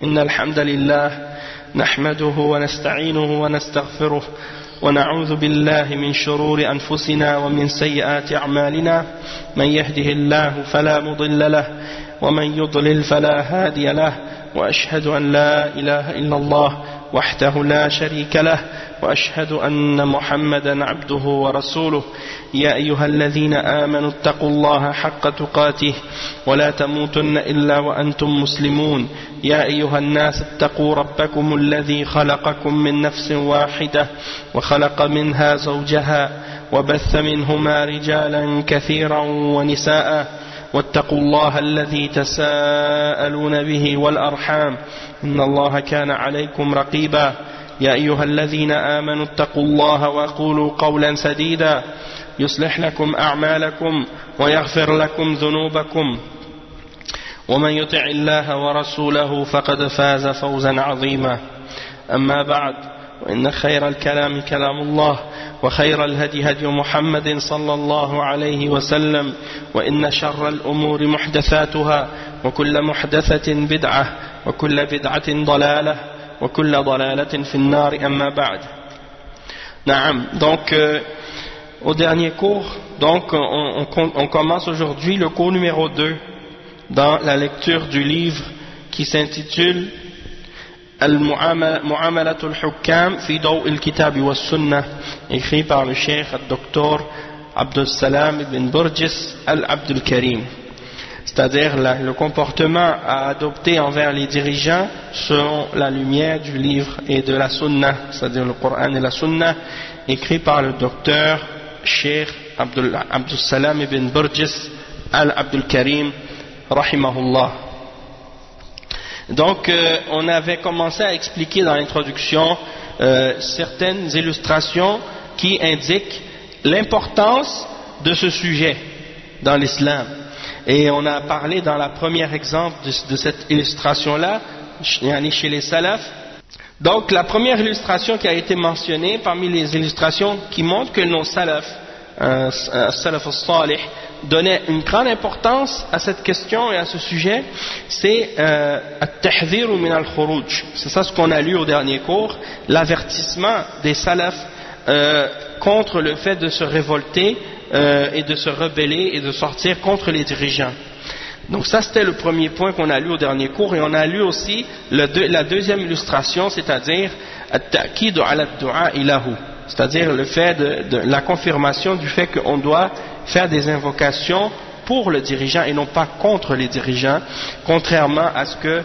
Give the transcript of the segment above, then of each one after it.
إن الحمد لله نحمده ونستعينه ونستغفره ونعوذ بالله من شرور أنفسنا ومن سيئات أعمالنا من يهده الله فلا مضل له ومن يضلل فلا هادي له وأشهد أن لا إله إلا الله وحده لا شريك له وأشهد أن محمدا عبده ورسوله يا أيها الذين آمنوا اتقوا الله حق تقاته ولا تموتن إلا وأنتم مسلمون يا أيها الناس اتقوا ربكم الذي خلقكم من نفس واحدة وخلق منها زوجها وبث منهما رجالا كثيرا ونساء واتقوا الله الذي تساءلون به والأرحام إن الله كان عليكم رقيبا يا أيها الذين آمنوا اتقوا الله وقولوا قولا سديدا يصلح لكم أعمالكم ويغفر لكم ذنوبكم ومن يطع الله ورسوله فقد فاز فوزا عظيما أما بعد وإن خير الكلام كلام الله وخير الهدي هدي محمد صلى الله عليه وسلم وإن شر الأمور محدثاتها وكل محدثة بدعة وكل بدعة ضلالة وكل ضلالة في النار أما بعد. Naam. Donc au dernier cours, donc on commence aujourd'hui le cours numéro 2 dans la lecture du livre qui s'intitule Al-Mu'amalat al-Hukam fi Daw' al-Kitab wa Sunnah, écrit par le cheikh Dr Abdul Salam ibn Burjis al-Abdul Karim, c'est-à-dire le comportement à adopter envers les dirigeants selon la lumière du livre et de la Sunnah, c'est-à-dire le Coran et la Sunnah, écrit par le docteur cheikh Abdul Salam ibn Burjis al-Abdul Karim rahimahullah. Donc on avait commencé à expliquer dans l'introduction certaines illustrations qui indiquent l'importance de ce sujet dans l'islam, et on a parlé dans la première exemple de cette illustration là chez les salafs. Donc la première illustration qui a été mentionnée parmi les illustrations qui montrent que nos salafs, salaf al-salih, donnait une grande importance à cette question et à ce sujet, c'est at-tahdhir min al-khuruj. C'est ça ce qu'on a lu au dernier cours, l'avertissement des salafs contre le fait de se révolter et de se rebeller et de sortir contre les dirigeants. Donc ça c'était le premier point qu'on a lu au dernier cours, et on a lu aussi la deuxième illustration, c'est-à-dire at-ta'kid ala ad-du'a ilahu, c'est-à-dire le fait de la confirmation du fait qu'on doit faire des invocations pour le dirigeant et non pas contre les dirigeants, contrairement à ce que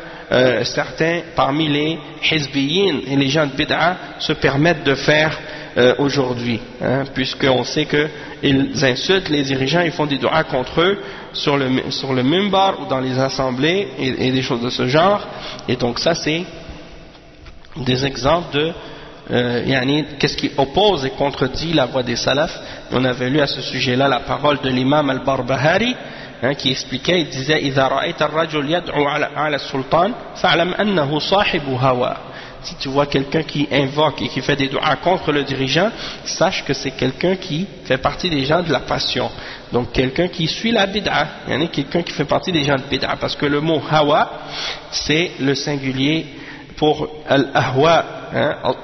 certains parmi les hizbiyin et les gens de bid'a se permettent de faire aujourd'hui, puisqu'on sait qu'ils insultent les dirigeants, ils font des du'a contre eux sur le minbar ou dans les assemblées et des choses de ce genre. Et donc ça c'est des exemples de qu'est-ce qui oppose et contredit la voix des salafs. On avait lu à ce sujet-là la parole de l'imam al-Barbahari, qui expliquait, il disait إذا رأيت الرجل يدعو على السلطان فاعلم أنه صاحب هوى. Si tu vois quelqu'un qui invoque et qui fait des du'a contre le dirigeant, sache que c'est quelqu'un qui fait partie des gens de la passion, donc quelqu'un qui suit la bid'a, quelqu'un qui fait partie des gens de bid'a, parce que le mot hawa c'est le singulier pour al-ahwa,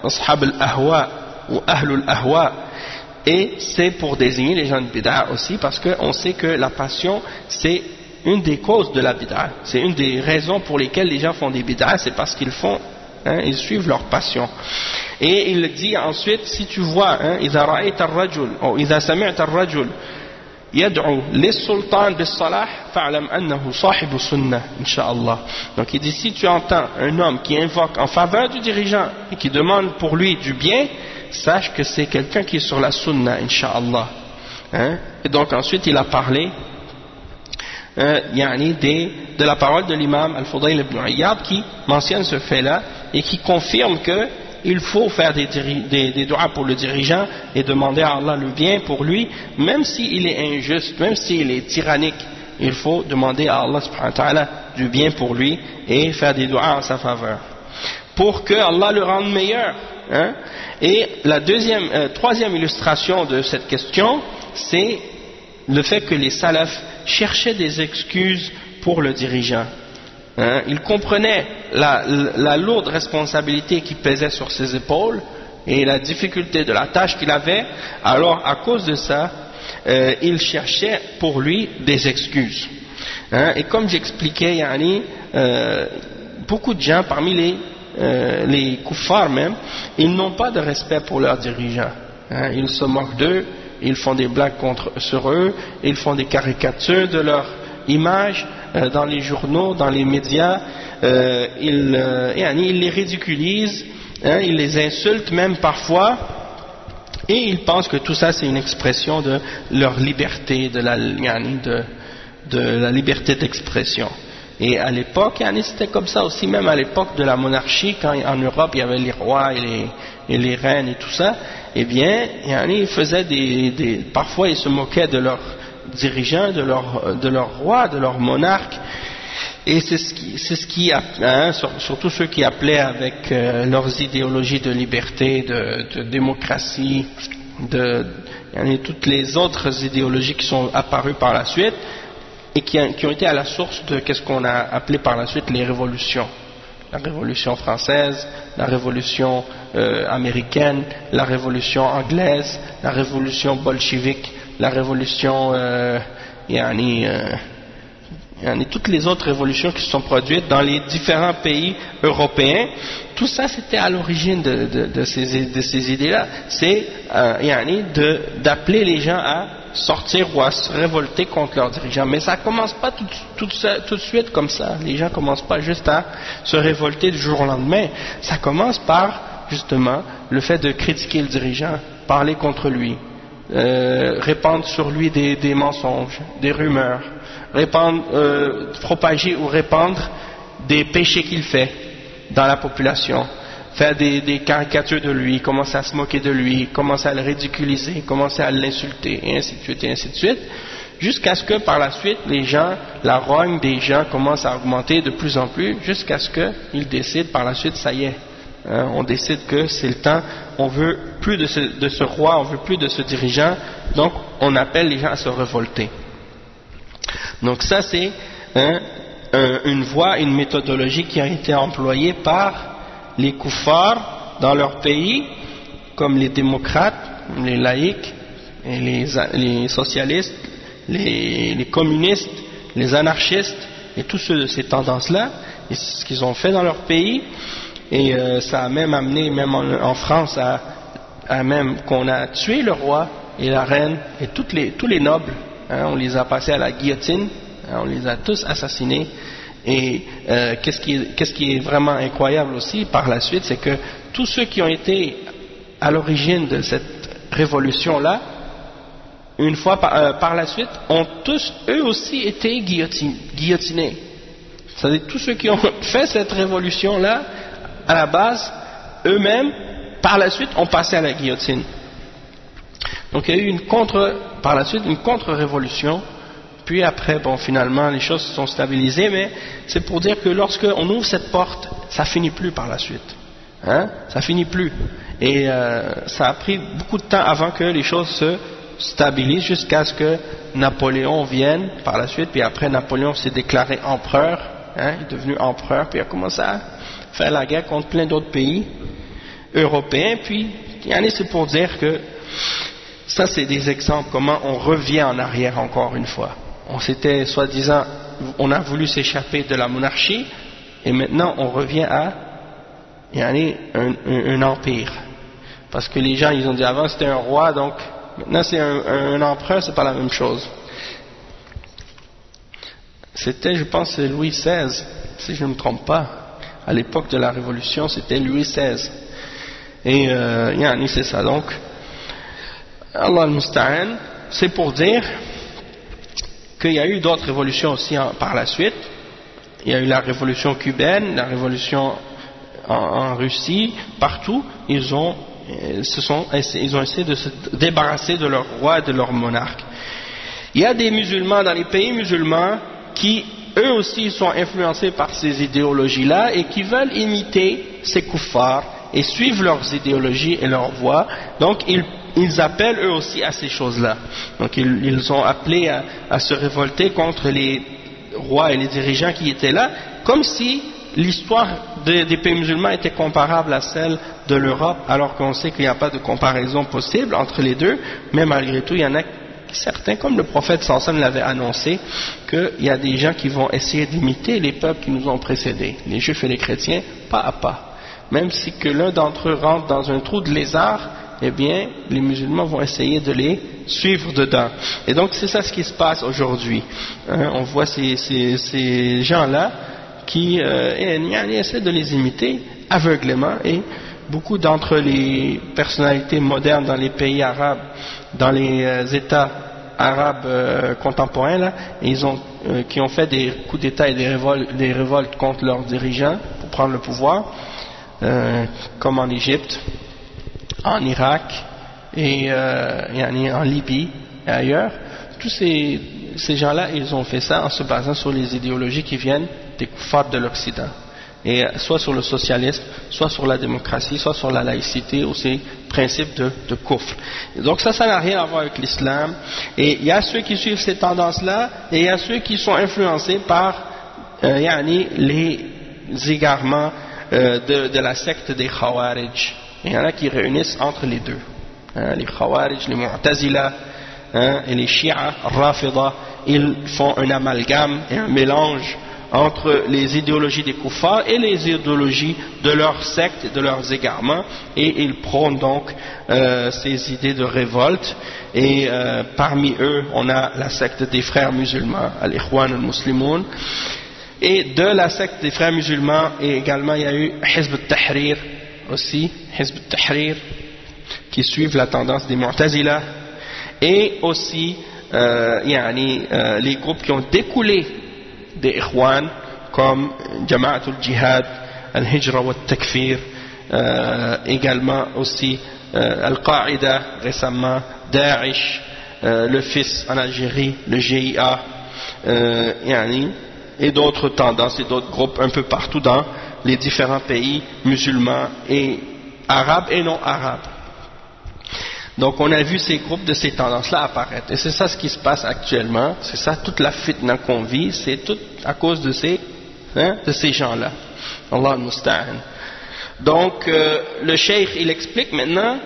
ashab al-ahwa ou ahlul ahwa, et c'est pour désigner les gens de bid'a aussi, parce qu'on sait que la passion c'est une des causes de la bid'a, c'est une des raisons pour lesquelles les gens font des bid'a, c'est parce qu'ils font, ils suivent leur passion. Et il dit ensuite, si tu vois, إذا رأيت الرجل أو إذا سمعت الرجل يدعو للسلطان بالصلاح فاعلم أنه صاحب سنة إن شاء الله. Donc il dit, si tu entends un homme qui invoque en faveur du dirigeant et qui demande pour lui du bien, sache que c'est quelqu'un qui est sur la sunna, Inch'Allah. Et donc ensuite il a parlé de la parole de l'imam Al-Fudayl ibn Iyad, qui mentionne ce fait-là et qui confirme qu'il faut faire des du'a pour le dirigeant et demander à Allah le bien pour lui, même s'il est injuste, même s'il est tyrannique. Il faut demander à Allah subhanahu wa ta'ala du bien pour lui et faire des du'a en sa faveur, pour que Allah le rende meilleur. Et la troisième illustration de cette question, c'est le fait que les salafs cherchaient des excuses pour le dirigeant. Il comprenait la lourde responsabilité qui pesait sur ses épaules et la difficulté de la tâche qu'il avait. Alors à cause de ça, il cherchait pour lui des excuses. Et comme j'expliquais, beaucoup de gens parmi les kuffars même, ils n'ont pas de respect pour leurs dirigeants. Ils se moquent d'eux, ils font des blagues sur eux, ils font des caricatures de leur image dans les journaux, dans les médias, ils les ridiculisent, ils les insultent même parfois, et ils pensent que tout ça c'est une expression de leur liberté, de la liberté d'expression. Et à l'époque, c'était comme ça aussi, même à l'époque de la monarchie, quand en Europe il y avait les rois et les reines et tout ça, eh bien, ils faisaient parfois ils se moquaient de leurs dirigeants, de leurs rois, de leurs monarques, et c'est ce qui surtout ceux qui appelaient avec leurs idéologies de liberté, de démocratie, toutes les autres idéologies qui sont apparues par la suite et qui ont été à la source de qu'est-ce qu'on a appelé par la suite les révolutions. La révolution française, la révolution américaine, la révolution anglaise, la révolution bolchevique, la révolution toutes les autres révolutions qui se sont produites dans les différents pays européens. Tout ça c'était à l'origine de ces idées-là. C'est d'appeler les gens à sortir ou à se révolter contre leurs dirigeants. Mais ça commence pas tout de suite comme ça. Les gens commencent pas juste à se révolter du jour au lendemain. Ça commence par justement le fait de critiquer le dirigeant, parler contre lui, répandre sur lui des mensonges, des rumeurs, propager ou répandre des péchés qu'il fait dans la population, faire des caricatures de lui, commencer à se moquer de lui, commencer à le ridiculiser, commencer à l'insulter, et ainsi de suite, jusqu'à ce que par la suite, la rogne des gens commence à augmenter de plus en plus, jusqu'à ce qu'ils décident par la suite, ça y est, on décide que c'est le temps, on veut plus de ce roi, on veut plus de ce dirigeant, donc on appelle les gens à se révolter. Donc ça c'est une voie, une méthodologie qui a été employée par les kuffars dans leur pays, comme les démocrates, les laïcs, et les socialistes, les communistes, les anarchistes, et tous ceux de ces tendances-là, et c'est ce qu'ils ont fait dans leur pays, et ça a même amené, même en France, à même qu'on a tué le roi et la reine, et tous les nobles, on les a passés à la guillotine, on les a tous assassinés. Et qu'est-ce qui est vraiment incroyable aussi par la suite, c'est que tous ceux qui ont été à l'origine de cette révolution-là, une fois par la suite, ont tous eux aussi été guillotinés. C'est-à-dire tous ceux qui ont fait cette révolution-là, à la base, eux-mêmes, par la suite, ont passé à la guillotine. Donc il y a eu par la suite une contre-révolution. Puis après, finalement, les choses se sont stabilisées, mais c'est pour dire que lorsqu'on ouvre cette porte, ça finit plus par la suite. Ça finit plus. Et ça a pris beaucoup de temps avant que les choses se stabilisent, jusqu'à ce que Napoléon vienne par la suite. Puis après, Napoléon s'est déclaré empereur, il est devenu empereur, puis il a commencé à faire la guerre contre plein d'autres pays européens. Puis, c'est pour dire que ça, c'est des exemples, comment on revient en arrière encore une fois. On s'était, soi-disant, on a voulu s'échapper de la monarchie, et maintenant on revient à un empire. Parce que les gens, ils ont dit avant c'était un roi, donc maintenant c'est un empereur, c'est pas la même chose. C'était, je pense, Louis XVI, si je ne me trompe pas. À l'époque de la Révolution, c'était Louis XVI. Et c'est ça. Donc, Allah al-Musta'an, c'est pour dire qu'il y a eu d'autres révolutions aussi par la suite. Il y a eu la révolution cubaine, la révolution en Russie, partout, ils ont essayé de se débarrasser de leur roi et de leur monarque. Il y a des musulmans dans les pays musulmans qui, eux aussi, sont influencés par ces idéologies-là et qui veulent imiter ces kuffars et suivre leurs idéologies et leurs voies. Donc, ils appellent eux aussi à ces choses-là. Donc ils ont appelé à se révolter contre les rois et les dirigeants qui étaient là, comme si l'histoire des pays musulmans était comparable à celle de l'Europe, alors qu'on sait qu'il n'y a pas de comparaison possible entre les deux, mais malgré tout, il y en a certains, comme le prophète Sallallahu l'avait annoncé, qu'il y a des gens qui vont essayer d'imiter les peuples qui nous ont précédés, les juifs et les chrétiens, pas à pas. Même si que l'un d'entre eux rentre dans un trou de lézard, eh bien, les musulmans vont essayer de les suivre dedans. Et donc, c'est ça ce qui se passe aujourd'hui. On voit ces gens-là qui essaient de les imiter aveuglément, et beaucoup d'entre les personnalités modernes dans les pays arabes, dans les États arabes contemporains, là, qui ont fait des coups d'État et des révoltes contre leurs dirigeants pour prendre le pouvoir, comme en Égypte, en Irak et en Libye et ailleurs. Tous ces gens-là, ils ont fait ça en se basant sur les idéologies qui viennent des kuffars de l'Occident, et soit sur le socialisme, soit sur la démocratie, soit sur la laïcité, ou ces principes de kufr. Donc ça n'a rien à voir avec l'islam, et il y a ceux qui suivent ces tendances-là, et il y a ceux qui sont influencés par les égarements de la secte des Khawarij. Il y en a qui réunissent entre les deux, les Khawarij, les Mu'tazila, et les Shia, Rafida. Ils font un amalgame et un mélange entre les idéologies des kuffars et les idéologies de leur secte et de leurs égarements, et ils prônent donc ces idées de révolte. Et parmi eux, on a la secte des frères musulmans, al-Ikhwan al-Muslimun. Et de la secte des frères musulmans, et également il y a eu Hizb al-Tahrir aussi, Hizb al-Tahrir, qui suivent la tendance des Mu'tazila, et aussi les groupes qui ont découlé des Ikhwan, comme Jama'at al-Jihad, al-Hijra wa al-Takfir, également aussi Al-Qaïda récemment, Daesh, le FIS en Algérie, le GIA, et d'autres tendances et d'autres groupes un peu partout dans les différents pays musulmans et arabes et non arabes. Donc on a vu ces groupes de ces tendances-là apparaître, et c'est ça ce qui se passe actuellement, c'est ça toute la fitna qu'on vit, c'est tout à cause de ces gens-là. Allah al-Musta'an. Donc le cheikh il explique maintenant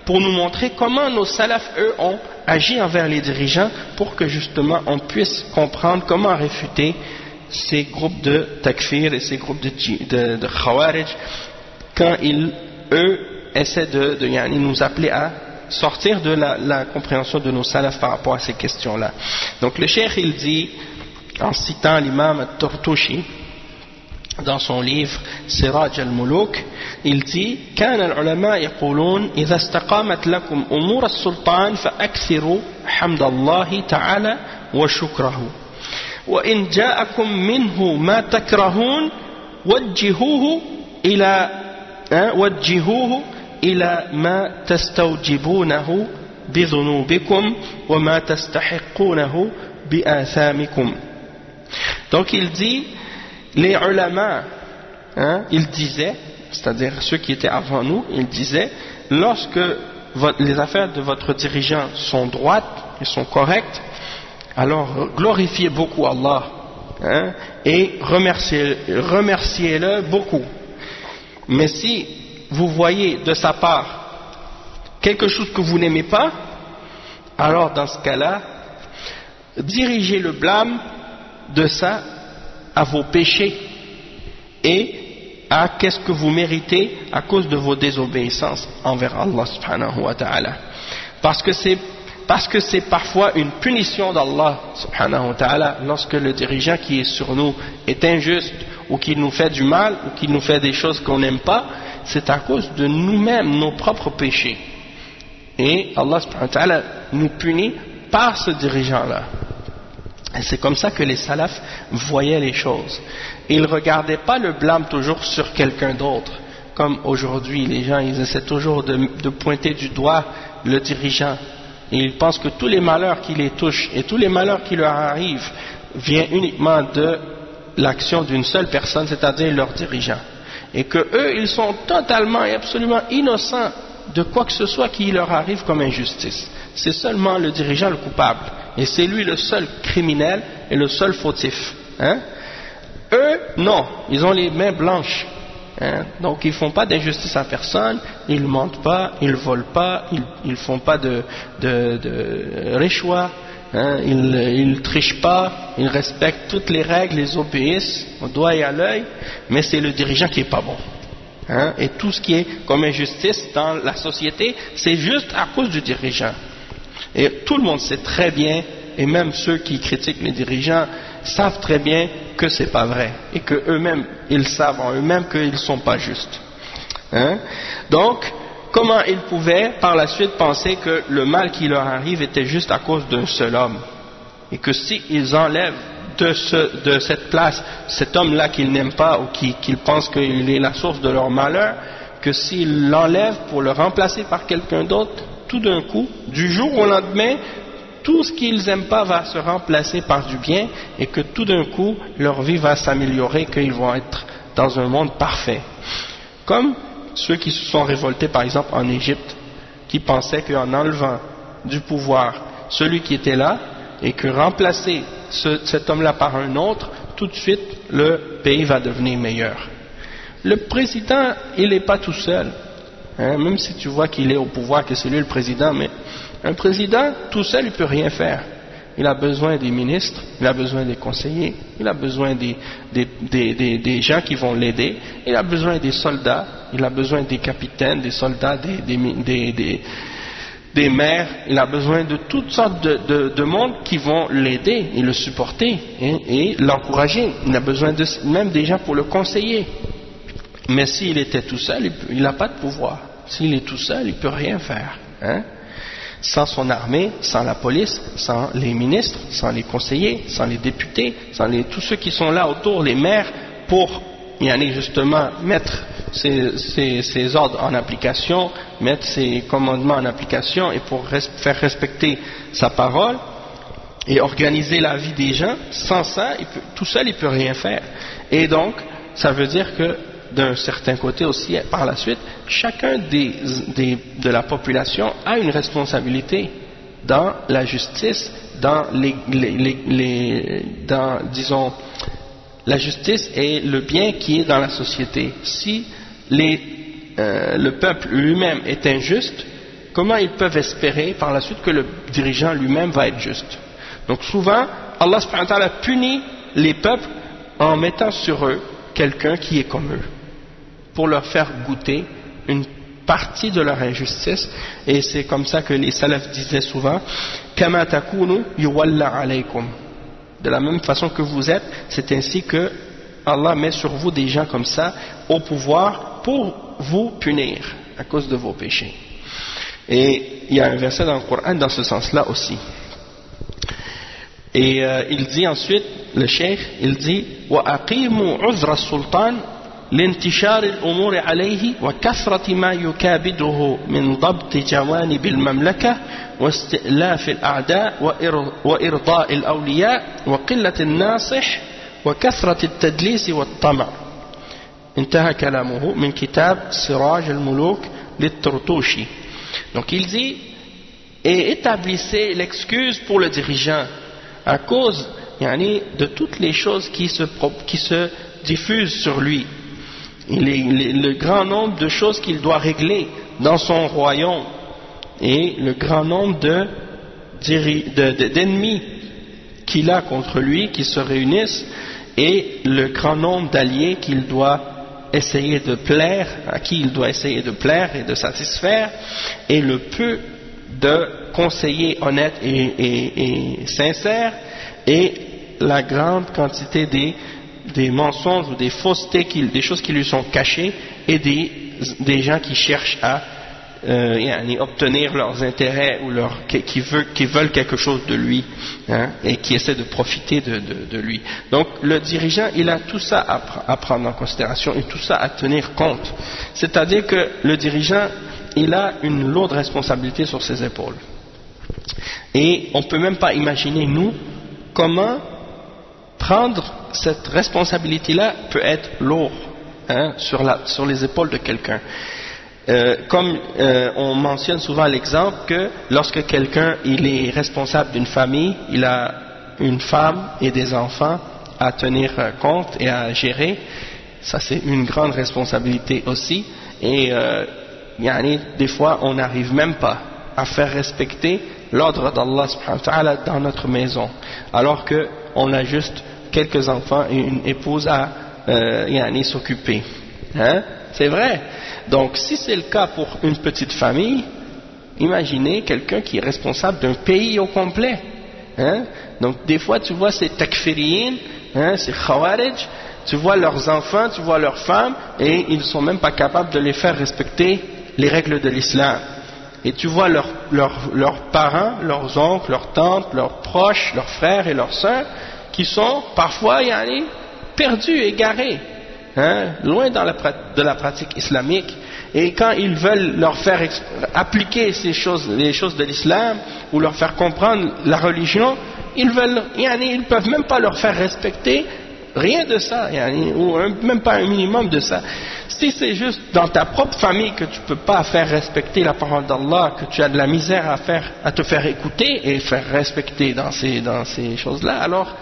pour nous montrer comment nos salafs eux ont agi envers les dirigeants, pour que justement on puisse comprendre comment réfuter ces groupes de takfir et ces groupes de khawarij quand eux essaient de nous appeler à sortir de la compréhension de nos salafs par rapport à ces questions-là. Donc le cheikh il dit, en citant l'imam al-Tortushi dans son livre Siraj al-Muluk, il dit كان العلماء يقولون إذا استقامت لكم أمور السلطان فأكثروا حمد الله تعالى وشكره وإن جاءكم منه ما تكرهون وجهوه إلى ما تستوجبونه بذنوبكم وما تستحقونه بآثامكم. Donc il dit, les ulama, ils disaient, c'est-à-dire ceux qui étaient avant nous, ils disaient, lorsque les affaires de votre dirigeant sont droites et sont correctes, alors glorifiez beaucoup Allah, et remerciez-le beaucoup. Mais si vous voyez de sa part quelque chose que vous n'aimez pas, alors dans ce cas-là, dirigez le blâme de ça à vos péchés et à qu'est-ce que vous méritez à cause de vos désobéissances envers Allah subhanahu wa ta'ala. Parce que c'est parfois une punition d'Allah subhanahu wa ta'ala lorsque le dirigeant qui est sur nous est injuste, ou qu'il nous fait du mal, ou qu'il nous fait des choses qu'on n'aime pas. C'est à cause de nous-mêmes, nos propres péchés. Et Allah subhanahu wa ta'ala nous punit par ce dirigeant-là. Et c'est comme ça que les salafs voyaient les choses. Ils ne regardaient pas le blâme toujours sur quelqu'un d'autre. Comme aujourd'hui, les gens ils essaient toujours de pointer du doigt le dirigeant. Et ils pensent que tous les malheurs qui les touchent et tous les malheurs qui leur arrivent viennent uniquement de l'action d'une seule personne, c'est-à-dire leur dirigeant. Et que eux, ils sont totalement et absolument innocents de quoi que ce soit qui leur arrive comme injustice. C'est seulement le dirigeant le coupable. Et c'est lui le seul criminel et le seul fautif. Eux, non, ils ont les mains blanches. Hein? Donc ils font pas d'injustice à personne, ils mentent pas, ils volent pas, ils font pas de réchois, hein? Ils trichent pas, ils respectent toutes les règles, ils obéissent au doigt et à l'œil, mais c'est le dirigeant qui est pas bon. Hein? Et tout ce qui est comme injustice dans la société, c'est juste à cause du dirigeant. Et tout le monde sait très bien, et même ceux qui critiquent les dirigeants savent très bien que c'est pas vrai, et que eux-mêmes, ils savent en eux-mêmes qu'ils sont pas justes. Hein? Donc, comment ils pouvaient par la suite penser que le mal qui leur arrive était juste à cause d'un seul homme, et que s'ils enlèvent de cette place cet homme-là qu'ils n'aiment pas ou qu'ils pensent qu'il est la source de leur malheur, que s'ils l'enlèvent pour le remplacer par quelqu'un d'autre, tout d'un coup, du jour au lendemain, tout ce qu'ils n'aiment pas va se remplacer par du bien, et que tout d'un coup leur vie va s'améliorer, qu'ils vont être dans un monde parfait. Comme ceux qui se sont révoltés par exemple en Égypte, qui pensaient qu'en enlevant du pouvoir celui qui était là, et que remplacer cet homme-là par un autre, tout de suite le pays va devenir meilleur. Le président, il n'est pas tout seul, hein, même si tu vois qu'il est au pouvoir, que c'est lui le président, mais un président tout seul il peut rien faire. Il a besoin des ministres, il a besoin des conseillers, il a besoin des gens qui vont l'aider, il a besoin des soldats, il a besoin des capitaines, des soldats, des maires, il a besoin de toutes sortes de monde qui vont l'aider et le supporter et l'encourager. Il a besoin même des gens pour le conseiller. Mais s'il était tout seul, il n'a pas de pouvoir. S'il est tout seul, il ne peut rien faire. Hein? Sans son armée, sans la police, sans les ministres, sans les conseillers, sans les députés, sans tous ceux qui sont là autour, les maires, pour justement mettre ses ordres en application, mettre ses commandements en application et pour faire respecter sa parole et organiser la vie des gens. Sans ça, tout seul il peut rien faire. Et donc ça veut dire que d'un certain côté aussi, par la suite, chacun de la population a une responsabilité dans la justice, dans disons, la justice et le bien qui est dans la société. Si le peuple lui-même est injuste, comment ils peuvent espérer par la suite que le dirigeant lui-même va être juste? Donc souvent, Allah subhanahu wa ta'ala punit les peuples en mettant sur eux quelqu'un qui est comme eux, pour leur faire goûter une partie de leur injustice. Et c'est comme ça que les salafs disaient souvent kama takunu yuwalla alaykum, de la même façon que vous êtes, c'est ainsi que Allah met sur vous des gens comme ça au pouvoir pour vous punir à cause de vos péchés. Et il y a un verset dans le Coran dans ce sens-là aussi. Et il dit ensuite, le cheikh, il dit wa aqimu uzra sultan لانتشار الأمور عليه وكثرة ما يكابده من ضبط جوانب المملكة واستئلاف الأعداء وإرضاء الأولياء وقلة الناصح وكثرة التدليس والطمع. انتهى كلامه من كتاب سراج الملوك للطرطوشي. Donc il dit, et établissez l'excuse pour le dirigeant à cause de toutes les choses qui se diffusent sur lui. Le grand nombre de choses qu'il doit régler dans son royaume et le grand nombre d'ennemis qu'il a contre lui qui se réunissent et le grand nombre d'alliés qu'il doit essayer de plaire, à qui il doit essayer de plaire et de satisfaire, et le peu de conseillers honnêtes et sincères, et la grande quantité des mensonges ou des faussetés, des choses qui lui sont cachées, et des gens qui cherchent à obtenir leurs intérêts ou qui veulent quelque chose de lui, hein, et qui essaient de profiter de lui. Donc le dirigeant, il a tout ça à prendre en considération et tout ça à tenir compte. C'est-à-dire que le dirigeant, il a une lourde responsabilité sur ses épaules. Et on ne peut même pas imaginer, nous, comment prendre cette responsabilité-là peut être lourd, hein, sur les épaules de quelqu'un. Comme on mentionne souvent l'exemple que lorsque quelqu'un il est responsable d'une famille, il a une femme et des enfants, à tenir compte et à gérer. Ça c'est une grande responsabilité aussi, et des fois on n'arrive même pas à faire respecter l'ordre d'Allah subhanahu wa ta'ala dans notre maison, alors qu'on a juste quelques enfants et une épouse à s'occuper. Hein? C'est vrai. Donc si c'est le cas pour une petite famille, imaginez quelqu'un qui est responsable d'un pays au complet. Hein? Donc des fois tu vois ces takfiriyin, ces khawarij, tu vois leurs enfants, tu vois leurs femmes, et ils ne sont même pas capables de les faire respecter les règles de l'islam. Et tu vois leurs parents, leurs oncles, leurs tantes, leurs proches, leurs frères et leurs sœurs, qui sont parfois perdus, égarés, loin de la pratique islamique. Et quand ils veulent leur faire appliquer les choses de l'islam, ou leur faire comprendre la religion, ils peuvent même pas leur faire respecter rien de ça, ou même pas un minimum de ça. Si c'est juste dans ta propre famille que tu peux pas faire respecter la parole d'Allah, que tu as de la misère à te faire écouter et faire respecter dans ces choses-là, alors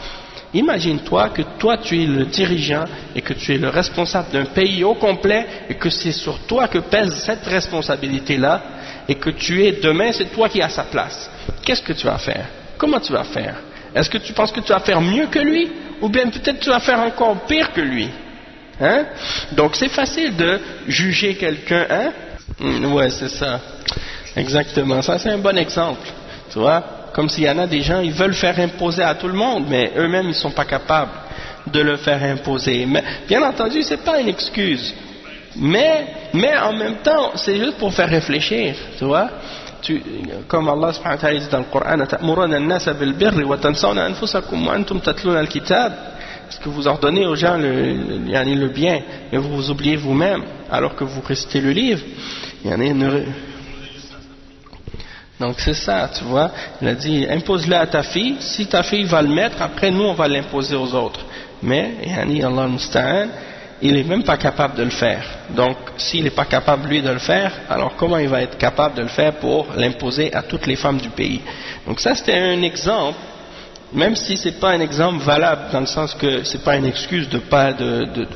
imagine-toi que toi tu es le dirigeant et que tu es le responsable d'un pays au complet, et que c'est sur toi que pèse cette responsabilité-là, et que demain c'est toi qui as sa place. Qu'est-ce que tu vas faire? Comment tu vas faire? Est-ce que tu penses que tu vas faire mieux que lui? Ou bien peut-être tu vas faire encore pire que lui? Donc c'est facile de juger quelqu'un, ouais, c'est ça. Exactement. Ça c'est un bon exemple. Tu vois? Comme s'il y en a des gens, ils veulent faire imposer à tout le monde, mais eux-mêmes ils ne sont pas capables de le faire imposer. Mais bien entendu, c'est pas une excuse. Mais en même temps, c'est juste pour faire réfléchir. Tu vois? Comme Allah subhanahu wa ta'ala dit dans le Coran, ta'muruna an-nasa bil birri wa tansawna anfusakum wa antum tatluna al-kitab. Est-ce que vous ordonnez aux gens le bien, mais vous oubliez vous-même alors que vous récitez le livre? Donc c'est ça, tu vois. Il a dit, impose-le à ta fille. Si ta fille va le mettre, après nous on va l'imposer aux autres. Mais Allah al-Musta'an, il n'est même pas capable de le faire. Donc s'il n'est pas capable lui de le faire, alors comment il va être capable de le faire pour l'imposer à toutes les femmes du pays? Donc ça c'était un exemple, même si c'est pas un exemple valable dans le sens que c'est pas une excuse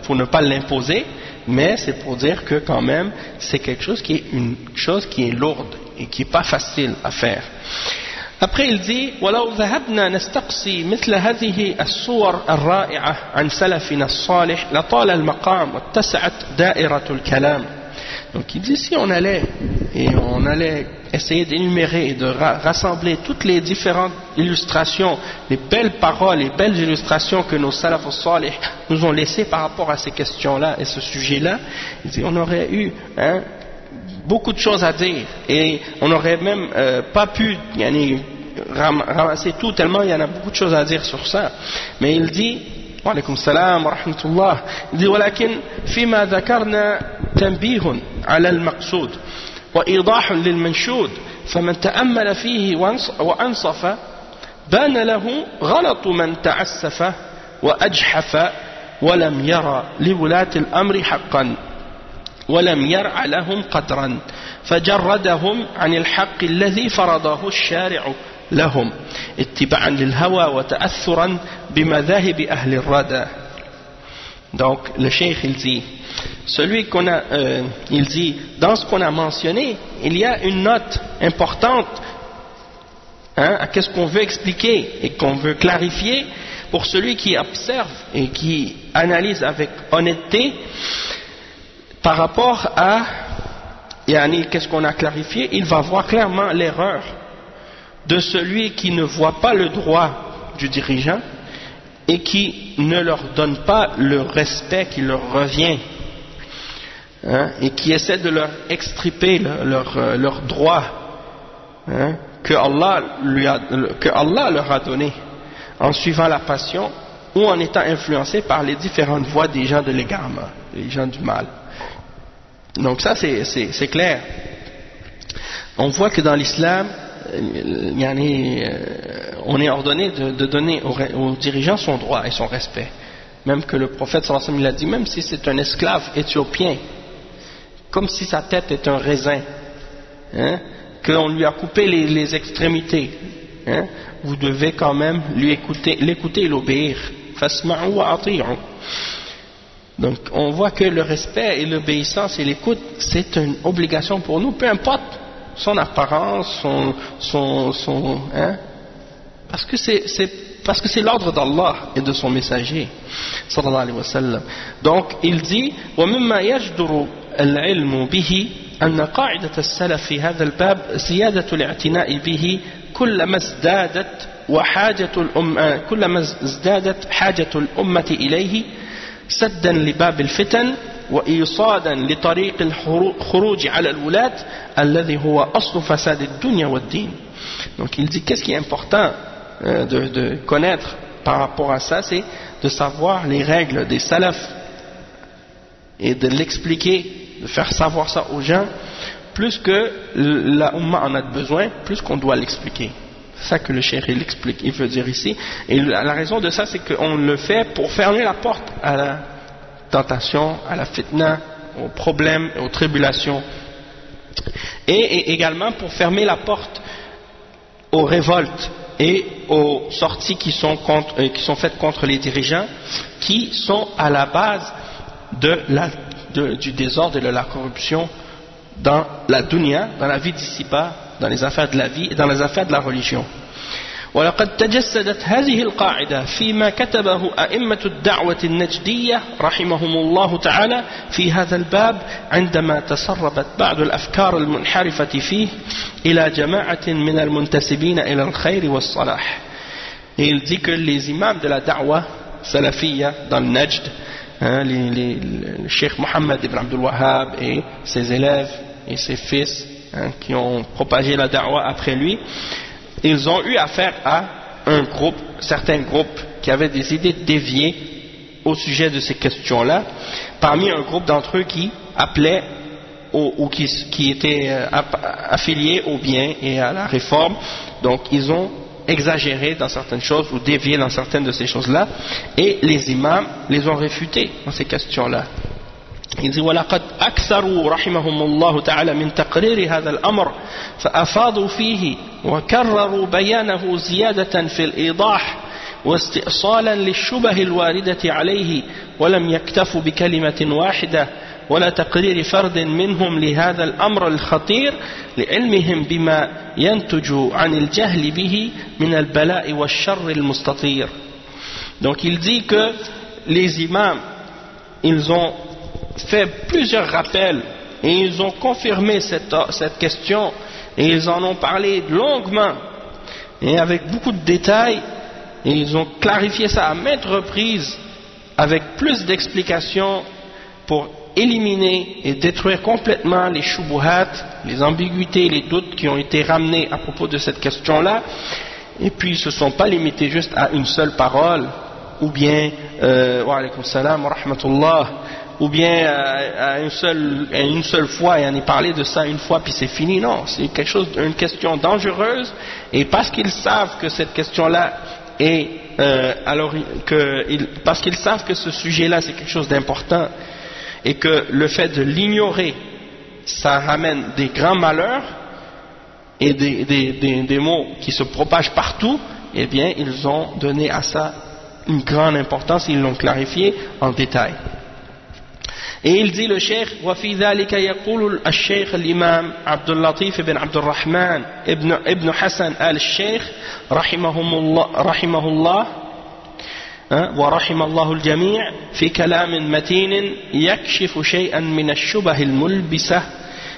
pour ne pas l'imposer, mais c'est pour dire que quand même c'est quelque chose qui est lourde et qui est pas facile à faire. Après il dit وَلَوْ ذَهَبْنَا نَسْتَقْصِي مِثْلَ هَذِهِ الصُّوَرْ الرَّائِعَةِ عَنْ سَلَفِنَا الصَّالِحِ لَطَالَ الْمَقَامِ وَاتَّسَعَتْ دَائِرَةُ الْكَلَامِ. Donc il dit si on allait essayer d'énumérer et de rassembler toutes les différentes illustrations, les belles paroles, les belles illustrations que nos salaf salih nous ont laissées par rapport à ces questions-là et ce sujet-là, il dit on aurait eu beaucoup de choses à dire, et on n'aurait même pas pu ramasser tout, tellement il y en a beaucoup de choses à dire sur ça. Mais il dit wa alaykum salam wa rahmatullah, il dit walakin fima dhakarna tanbihun ala al-maqsoud wa idahun lil manshud faman ta'ammala fihi wa ansafa bana lahu ghalat man ta'assafa wa ajhafa wa lam yara li wulati al-amri haqqan ولم يرع لهم قدرا فجردهم عن الحق الذي فرضه الشارع لهم اتباعا للهوى وتأثرا بمذاهب أهل الردى. Donc le cheikh il dit il dit dans ce qu'on a mentionné il y a une note importante à qu'est-ce qu'on veut expliquer et qu'on veut clarifier pour celui qui observe et qui analyse avec honnêteté par rapport à qu'est-ce qu'on a clarifié. Il va voir clairement l'erreur de celui qui ne voit pas le droit du dirigeant et qui ne leur donne pas le respect qui leur revient, et qui essaie de leur extirper leur droit que Allah leur a donné en suivant la passion ou en étant influencé par les différentes voies des gens de l'égarement, les gens du mal. Donc ça c'est clair. On voit que dans l'islam, on est ordonné de donner aux dirigeants son droit et son respect. Même que le prophète sallallahu alayhi wa sallam l'a dit, même si c'est un esclave éthiopien, comme si sa tête est un raisin, qu'on lui a coupé les extrémités, vous devez quand même l'écouter et l'obéir. فاسمعوا وأطيعوا. Donc on voit que le respect et l'obéissance et l'écoute, c'est une obligation pour nous, peu importe son apparence, parce que c'est l'ordre d'Allah et de son messager sallallahu alayhi wa sallam. Donc il dit ومما يجدر العلم به أن قاعدة السلف في هذا الباب زيادة الاعتناء به كلما ازدادت حاجة الأمة إليه سدا لباب الفتن وإيصادا لطريق الخروج على الولاة الذي هو أصل فساد الدنيا والدين. Donc il dit qu'est-ce qui est important de connaître par rapport à ça, c'est de savoir les règles des salafs et de l'expliquer, de faire savoir ça aux gens, plus que la Ummah en a besoin, plus qu'on doit l'expliquer. C'est ça que le cheikh il explique, il veut dire ici. Et la raison de ça, c'est qu'on le fait pour fermer la porte à la tentation, à la fitna, aux problèmes, aux tribulations. Et également pour fermer la porte aux révoltes et aux sorties qui sont faites contre les dirigeants, qui sont à la base du désordre et de la corruption dans la dunya, dans la vie d'ici-bas, dans les affaires de la vie et dans les affaires de la religion. ولقد تجسدت هذه القاعدة فيما كتبه أئمة الدعوة النجدية رحمهم الله تعالى في هذا الباب عندما تسربت بعض الأفكار المنحرفة فيه إلى جماعة من المنتسبين إلى الخير والصلاح. Et il dit que les imams de la da'wa salafiyya dans le Najd, le Cheikh Mohammed ibn Abdul Wahhab et ses élèves et ses fils qui ont propagé la da'wa après lui, ils ont eu affaire à certains groupes qui avaient des idées déviées au sujet de ces questions-là, parmi un groupe d'entre eux qui appelait ou qui étaient affiliés au bien et à la réforme. Donc ils ont exagéré dans certaines choses ou dévié dans certaines de ces choses-là, et les imams les ont réfutés dans ces questions-là. Il dit وَلَقَدْ أَكْثَرُوا رحمهم الله تعالى من تقرير هذا الأمر فأفاضوا فيه وكرروا بيانه زيادة في الإيضاح واستئصالا للشبه الواردة عليه ولم يكتفوا بكلمة واحدة ولا تقرير فرد منهم لهذا الأمر الخطير لعلمهم بما ينتج عن الجهل به من البلاء والشر المستطير. Donc il dit que les imams, ils ont fait plusieurs rappels et ils ont confirmé cette question et ils en ont parlé longuement et avec beaucoup de détails, et ils ont clarifié ça à maintes reprises avec plus d'explications pour éliminer et détruire complètement les shubuhat, les ambiguïtés, les doutes qui ont été ramenés à propos de cette question-là. Et puis ils ne se sont pas limités juste à une seule parole ou bien wa alaykum salam wa rahmatullah, ou bien à une seule fois, et on est parlé de ça une fois puis c'est fini. Non, c'est une question dangereuse, et parce qu'ils savent que cette question-là est parce qu'ils savent que ce sujet-là c'est quelque chose d'important et que le fait de l'ignorer ça ramène des grands malheurs et des maux qui se propagent partout, eh bien ils ont donné à ça une grande importance, ils l'ont clarifié en détail. Et il dit le cheikh وفي ذلك يقول الشيخ الإمام عبد اللطيف بن عبد الرحمن ابن حسن آل الشيخ رحمه الله ورحم الله الجميع في كلام متين يكشف شيئا من الشبه الملبسة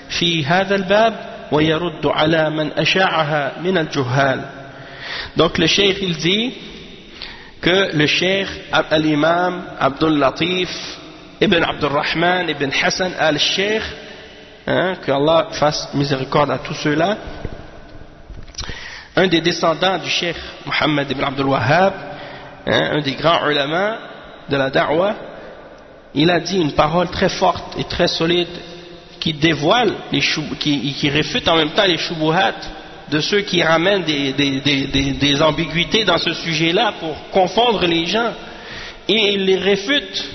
في هذا الباب ويرد على من أشاعها من الجهال. Donc le cheikh il dit que le cheikh l'imam Abdul Latif Ibn Abdul Rahman Ibn Hassan al-Sheikh, que Allah fasse miséricorde à tous ceux-là, un des descendants du cheikh Mohammed Ibn Abdul Wahhab, un des grands ulama de la da'wa, il a dit une parole très forte et très solide qui dévoile, qui réfute en même temps les shubuhat de ceux qui ramènent des ambiguïtés dans ce sujet-là pour confondre les gens, et il les réfute.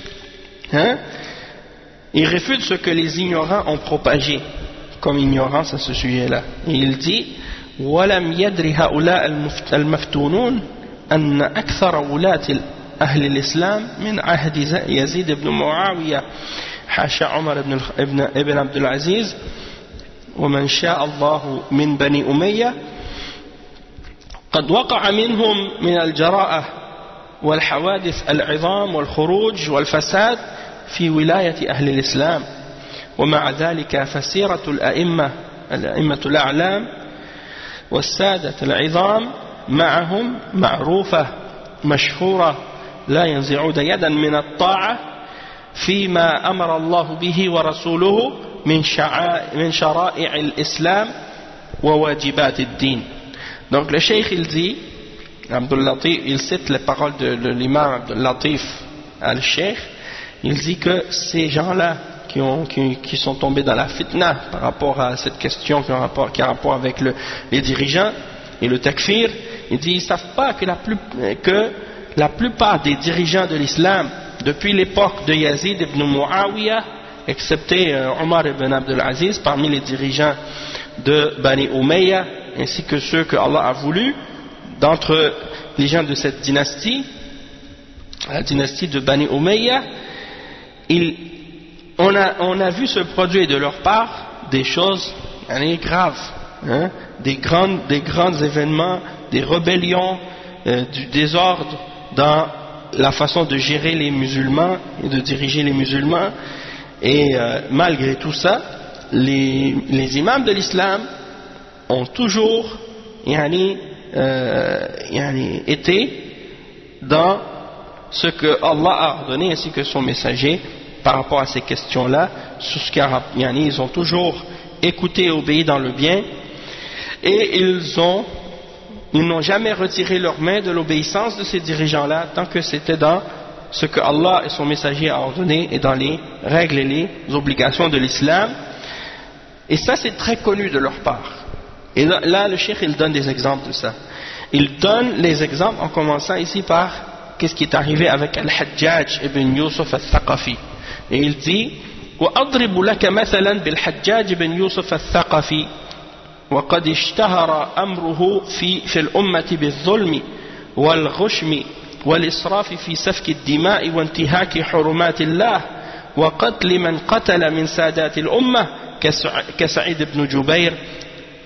Il réfute ce que les ignorants ont propagé comme ignorance à ce sujet-là. Et il dit وَلَمْ يَدْرِ هَؤُلَاء الْمَفْتُونُونَ أَنَّ أَكْثَرَ وُلَاةِ أهل الإسلام من عهد يزيد بن معاوية حاشا عمر ابن عبد العزيز ومن شاء الله من بني أمية قد وقع منهم من الجراءة والحوادث العظام والخروج والفساد في ولاية أهل الإسلام ومع ذلك فسيرة الأئمة الأعلام والسادة العظام معهم معروفة مشهورة لا ينزعون يدا من الطاعة فيما أمر الله به ورسوله من شرائع الإسلام وواجبات الدين. Donc le cheikh il dit, Abdul Latif, il cite les paroles de l'imam Abdul Latif al-Cheikh, il dit que ces gens-là qui sont tombés dans la fitna par rapport à cette question qui a rapport avec les dirigeants et le takfir, il dit ils ne savent pas que la plupart des dirigeants de l'islam depuis l'époque de Yazid ibn Muawiyah, excepté Omar ibn Abdul Aziz, parmi les dirigeants de Bani Umayya, ainsi que ceux que Allah a voulu, d'entre les gens de cette dynastie, la dynastie de Bani Umayya, on a vu se produire de leur part des choses graves, des grands événements, des rébellions, du désordre dans la façon de gérer les musulmans et de diriger les musulmans. Et malgré tout ça, les imams de l'islam ont toujours été dans ce que Allah a ordonné ainsi que son messager par rapport à ces questions-là. Ils ont toujours écouté et obéi dans le bien et ils n'ont jamais retiré leurs mains de l'obéissance de ces dirigeants-là tant que c'était dans ce que Allah et son messager a ordonné et dans les règles et les obligations de l'islam. Et ça c'est très connu de leur part. Et là le cheikh il donne des exemples de ça. Il donne les exemples en commençant ici par qu'est-ce qui est arrivé avec Al-Hajjaj ibn Yusuf al-Thaqafi. Et il dit وأضرب لك مثلا بالحجاج بن يوسف الثقفي وقد اشتهر أمره في الأمة بالظلم والغشم والإسراف في سفك الدماء وانتهاك حرمات الله وقتل من قتل من سادات الأمة كسعيد بن جبير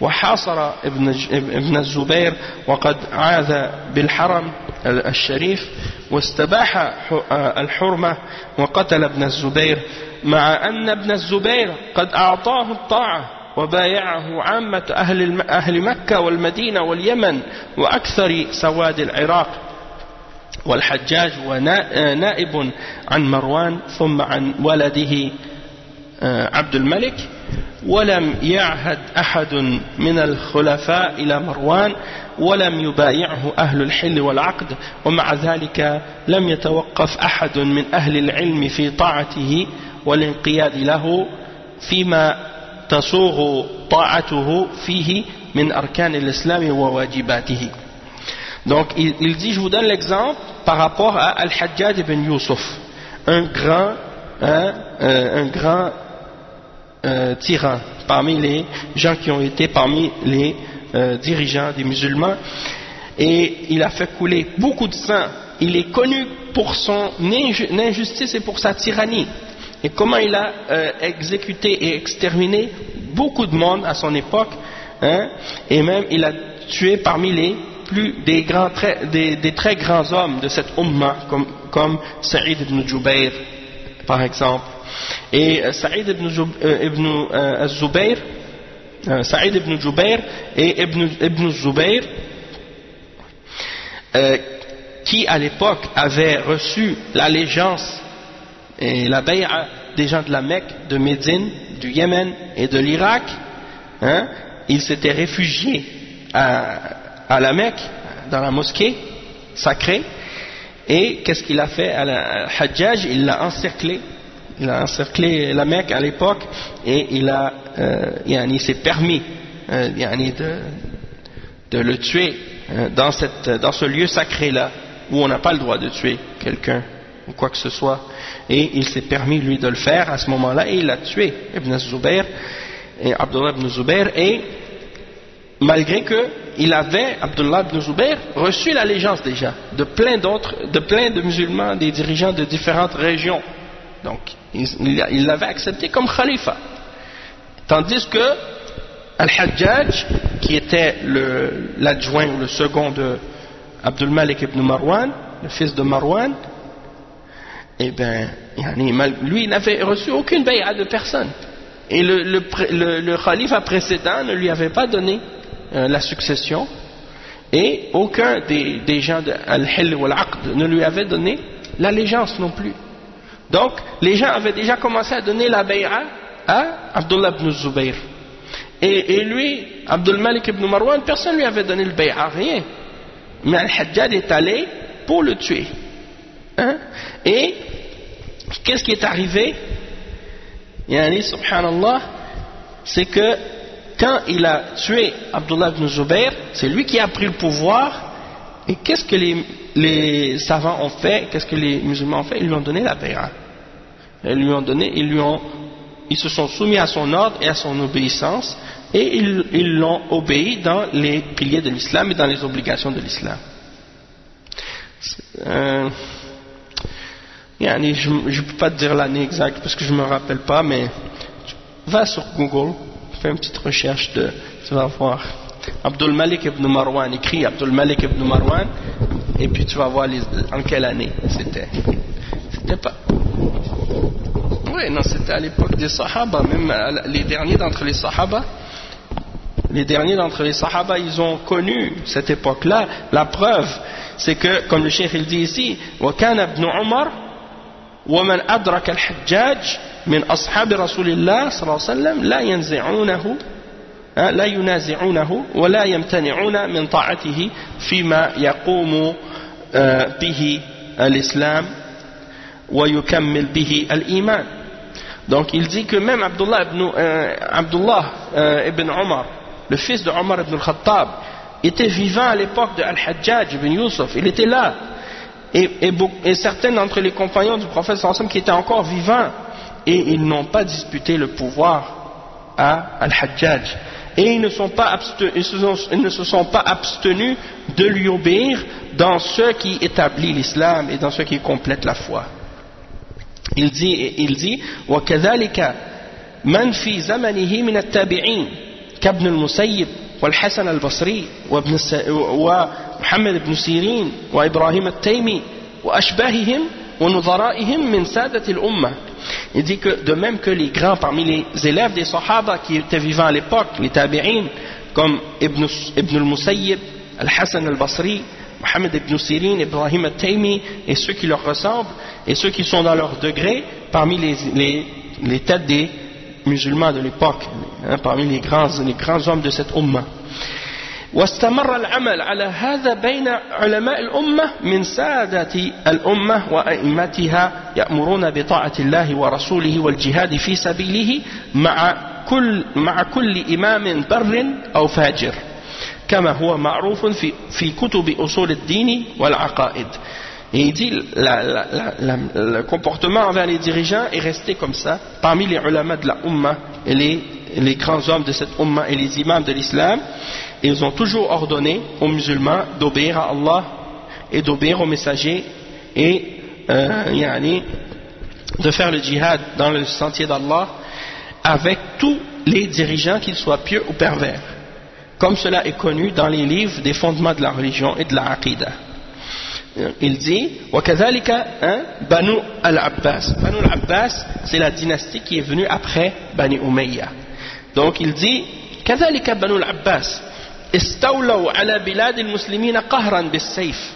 وحاصر ابن الزبير وقد عاذ بالحرم الشريف واستباح الحرمة وقتل ابن الزبير مع أن ابن الزبير قد أعطاه الطاعة وبايعه عامة أهل مكة والمدينة واليمن وأكثر سواد العراق والحجاج ونائب عن مروان ثم عن ولده عبد الملك ولم يعهد أحد من الخلفاء إلى مروان ولم يبايعه أهل الحل والعقد ومع ذلك لم يتوقف أحد من أهل العلم في طاعته والانقياد له فيما تصوغ طاعته فيه من أركان الإسلام وواجباته. Donc il dit, je vous donne l'exemple par rapport à Al-Hajjaj ibn Yusuf, un grand tyran parmi les gens qui ont été parmi les dirigeants des musulmans, et il a fait couler beaucoup de sang. Il est connu pour son injustice et pour sa tyrannie, et comment il a exécuté et exterminé beaucoup de monde à son époque, et même il a tué parmi des très grands hommes de cette umma comme Saïd ibn Jubayr par exemple. Et Saïd ibn Zubayr et ibn Zubayr qui à l'époque avaient reçu l'allégeance et la bay'a des gens de la Mecque, de Médine, du Yémen et de l'Irak, ils s'étaient réfugiés à la Mecque, dans la mosquée sacrée, et qu'est-ce qu'il a fait à Al-Hajjaj? Il l'a encerclé. Il a encerclé la Mecque à l'époque, et il s'est permis de le tuer dans ce lieu sacré là où on n'a pas le droit de tuer quelqu'un ou quoi que ce soit, et il s'est permis lui de le faire à ce moment-là, et il a tué Ibn Zubayr et Abdullah ibn Zubayr, et malgré que il avait, Abdullah ibn Zubayr, reçu l'allégeance déjà de plein de musulmans, des dirigeants de différentes régions. Donc, il l'avait accepté comme khalifa. Tandis que Al-Hajjaj, qui était l'adjoint ou le second de Abdul Malik ibn Marwan, le fils de Marwan, eh bien, lui, il n'avait reçu aucune bay'a de personne. Et le khalifa précédent ne lui avait pas donné la succession, et aucun des gens de Al-Hill ou Al-Aqd ne lui avait donné l'allégeance non plus. Donc, les gens avaient déjà commencé à donner la bay'a à Abdullah ibn Zubayr. Et lui, Abdul Malik ibn Marwan, personne ne lui avait donné le bay'a, rien. Mais Al-Hajjaj est allé pour le tuer. Hein? Et qu'est-ce qui est arrivé? Subhanallah, c'est que quand il a tué Abdullah ibn Zubayr, c'est lui qui a pris le pouvoir. Et qu'est-ce que les savants ont fait? Qu'est-ce que les musulmans ont fait? Ils lui ont donné la bay'a. Ils se sont soumis à son ordre et à son obéissance, et ils l'ont obéi dans les piliers de l'islam et dans les obligations de l'islam. Je ne peux pas te dire l'année exacte parce que je ne me rappelle pas, mais va sur Google, fais une petite recherche, tu vas voir. Abdul Malik ibn Marwan, écrit Abdul Malik ibn Marwan, et puis tu vas voir en quelle année c'était. C'était pas. Oui, non, c'était à l'époque des Sahaba, même les derniers d'entre les Sahaba. Les derniers d'entre les Sahaba, ils ont connu cette époque-là. La preuve, c'est que, comme le cheikh il dit ici, وَكَانَ ابْنُ عُمَرْ وَمَنْ أَدْرَكَ الْحَجَّاجِ مِنْ أَصْحَابِ رَسُولِ اللَّهِ صلى الله عليه وسلم لا ينازعونه ولا يمتنعون من طاعته فيما يقوم به الإسلام ويكمل به الإيمان. Donc il dit que même Abdullah ibn Omar, le fils de Omar ibn al-Khattab, était vivant à l'époque de Al-Hajjaj ibn Yusuf. Il était là. Et certains d'entre les compagnons du prophète sallallahu alayhi wa sallam qui étaient encore vivants, et ils n'ont pas disputé le pouvoir à Al-Hajjaj. Et ils ne se sont pas abstenus de lui obéir dans ce qui établit l'islam et dans ce qui complète la foi. Il dit وكذلك من في زمنه من التابعين كابن المسيب والحسن البصري ومحمد بن سيرين وإبراهيم التيمي وأشباههم ونظرائهم من سادة الأمة. Il dit que de même que les grands parmi les élèves des Sahaba qui étaient vivants à l'époque, les tabi'in, comme Ibn al-Musayyib, Al-Hassan al-Basri, Mohammed ibn Sirin, Ibrahim al-Taymi, et ceux qui leur ressemblent, et ceux qui sont dans leur degré, parmi les têtes des musulmans de l'époque, parmi les grands hommes de cette umma. واستمر العمل على هذا بين علماء الأمة من سادة الأمة وأئمتها يأمرون بطاعة الله ورسوله والجهاد في سبيله مع كل إمام بر أو فاجر كما هو معروف في كتب أصول الدين والعقائد. Et il dit le comportement envers les dirigeants est resté comme ça parmi les ulama de la Ummah et les grands hommes de cette Ummah et les imams de l'islam. Ils ont toujours ordonné aux musulmans d'obéir à Allah et d'obéir aux messagers et de faire le djihad dans le sentier d'Allah avec tous les dirigeants, qu'ils soient pieux ou pervers, comme cela est connu dans les livres des fondements de la religion et de la aqidah. Il dit وَكَذَلِكَ Banu al-Abbas. Banu al-Abbas, c'est la dynastie qui est venue après Bani Umayya. Donc il dit كَذَلِكَ Banu al-Abbas استولوا على بلاد المسلمين قهرا بالسيف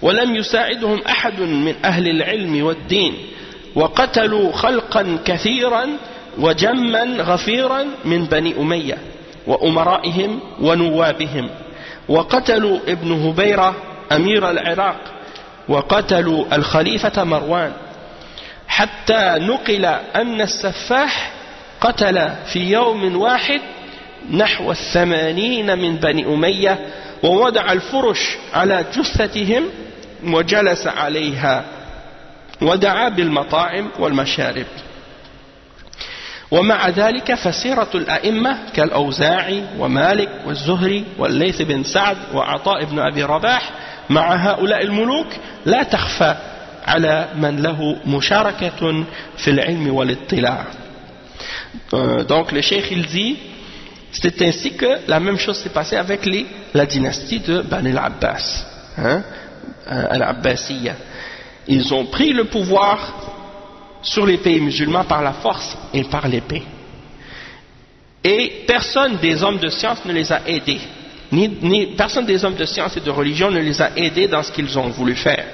ولم يساعدهم أحد من أهل العلم والدين وقتلوا خلقا كثيرا وجما غفيرا من بني أمية وأمرائهم ونوابهم وقتلوا ابن هبيرة أمير العراق وقتلوا الخليفة مروان حتى نقل أن السفاح قتل في يوم واحد نحو 80 من بني أمية ووضع الفرش على جثتهم وجلس عليها ودعا بالمطاعم والمشارب ومع ذلك فسيرة الأئمة كالأوزاعي ومالك والزهري والليث بن سعد وعطاء بن أبي رباح مع هؤلاء الملوك لا تخفى على من له مشاركة في العلم والاطلاع. Donc le cheikh il dit, c'est ainsi que la même chose s'est passée avec la dynastie de Bani al-Abbas, al-Abbasiyya. Ils ont pris le pouvoir sur les pays musulmans par la force et par l'épée. Et personne des hommes de science ne les a aidés. Personne des hommes de science et de religion ne les a aidés dans ce qu'ils ont voulu faire.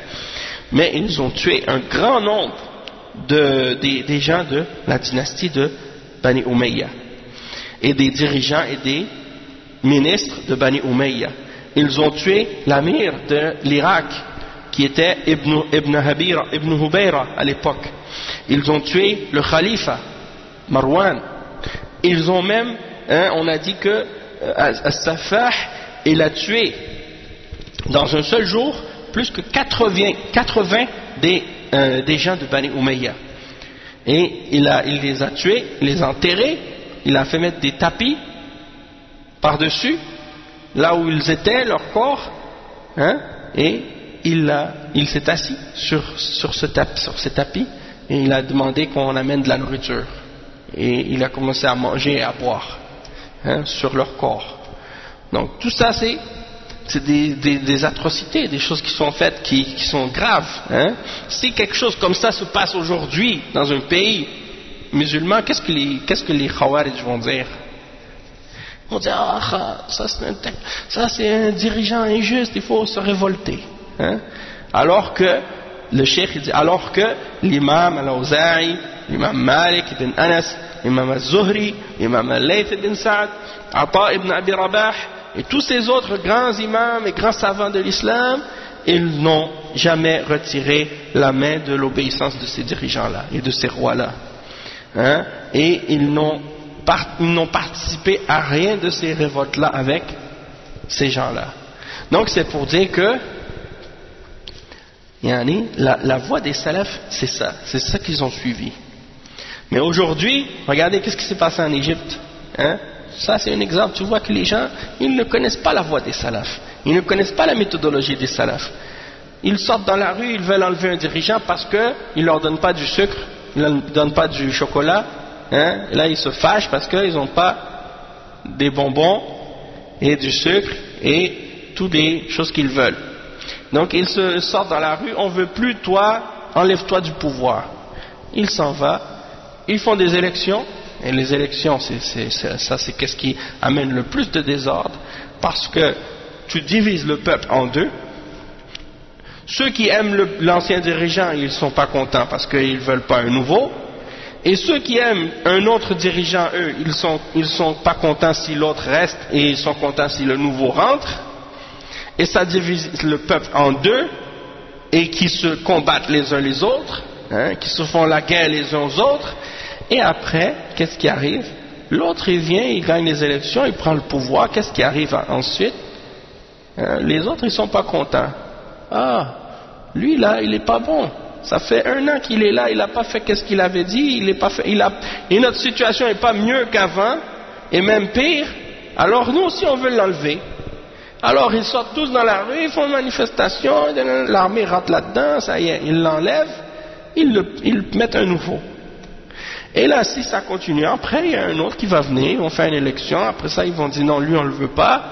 Mais ils ont tué un grand nombre des gens de la dynastie de Bani Umayya et des dirigeants et des ministres de Bani Umayya. Ils ont tué l'amir de l'Irak qui était Ibn Hubayra à l'époque. Ils ont tué le khalifa Marwan. Ils ont même, on a dit que As-Saffah, il a tué dans un seul jour plus que 80 des gens de Bani Umayya. Et il les a tués, il les a enterrés, il a fait mettre des tapis par-dessus, là où ils étaient, leur corps, et il s'est assis sur ces tapis, et il a demandé qu'on amène de la nourriture. Et il a commencé à manger et à boire sur leur corps. Donc tout ça c'est des atrocités, des choses qui sont faites qui sont graves. Si quelque chose comme ça se passe aujourd'hui dans un pays musulman, qu'est-ce que les Khawarij vont dire? Ils vont dire ça c'est un dirigeant injuste, il faut se révolter. Alors que le cheikh dit, alors que l'imam al-Awza'i, l'imam Malik ibn Anas, l'imam al-Zuhri, l'imam al-Layth ibn Sa'd, Ata ibn Abi Rabah et tous ces autres grands imams et grands savants de l'islam, ils n'ont jamais retiré la main de l'obéissance de ces dirigeants-là et de ces rois-là. Et ils n'ont participé à rien de ces révoltes-là avec ces gens-là. Donc c'est pour dire que la voie des salafs, c'est ça qu'ils ont suivi. Mais aujourd'hui, regardez qu'est-ce qui s'est passé en Égypte. Ça c'est un exemple, tu vois que les gens, ils ne connaissent pas la voie des salafs, ils ne connaissent pas la méthodologie des salafs. Ils sortent dans la rue, ils veulent enlever un dirigeant parce qu'ils ne leur donnent pas du sucre, ils ne leur donnent pas du chocolat, et là ils se fâchent parce qu'ils n'ont pas des bonbons et du sucre et toutes les choses qu'ils veulent. Donc ils se sortent dans la rue, on ne veut plus toi, enlève-toi du pouvoir. Ils s'en vont, ils font des élections, et les élections, c'est qu'est-ce qui amène le plus de désordre, parce que tu divises le peuple en deux. Ceux qui aiment l'ancien dirigeant, ils ne sont pas contents parce qu'ils ne veulent pas un nouveau, et ceux qui aiment un autre dirigeant, eux, ils sont pas contents si l'autre reste, et ils sont contents si le nouveau rentre. Et ça divise le peuple en deux, et qui se combattent les uns les autres, qui se font la guerre les uns aux autres, et après, qu'est-ce qui arrive? L'autre il vient, il gagne les élections, il prend le pouvoir, qu'est-ce qui arrive ensuite? Les autres ils sont pas contents. Ah, lui là, il est pas bon. Ça fait 1 an qu'il est là, il n'a pas fait qu'est-ce qu'il avait dit, et notre situation n'est pas mieux qu'avant, et même pire, alors nous aussi on veut l'enlever. Alors ils sortent tous dans la rue, ils font une manifestation, l'armée rentre là-dedans, ça y est, ils l'enlèvent, ils mettent un nouveau. Et là, si ça continue, après il y a un autre qui va venir, ils vont faire une élection, après ça ils vont dire non, lui on le veut pas,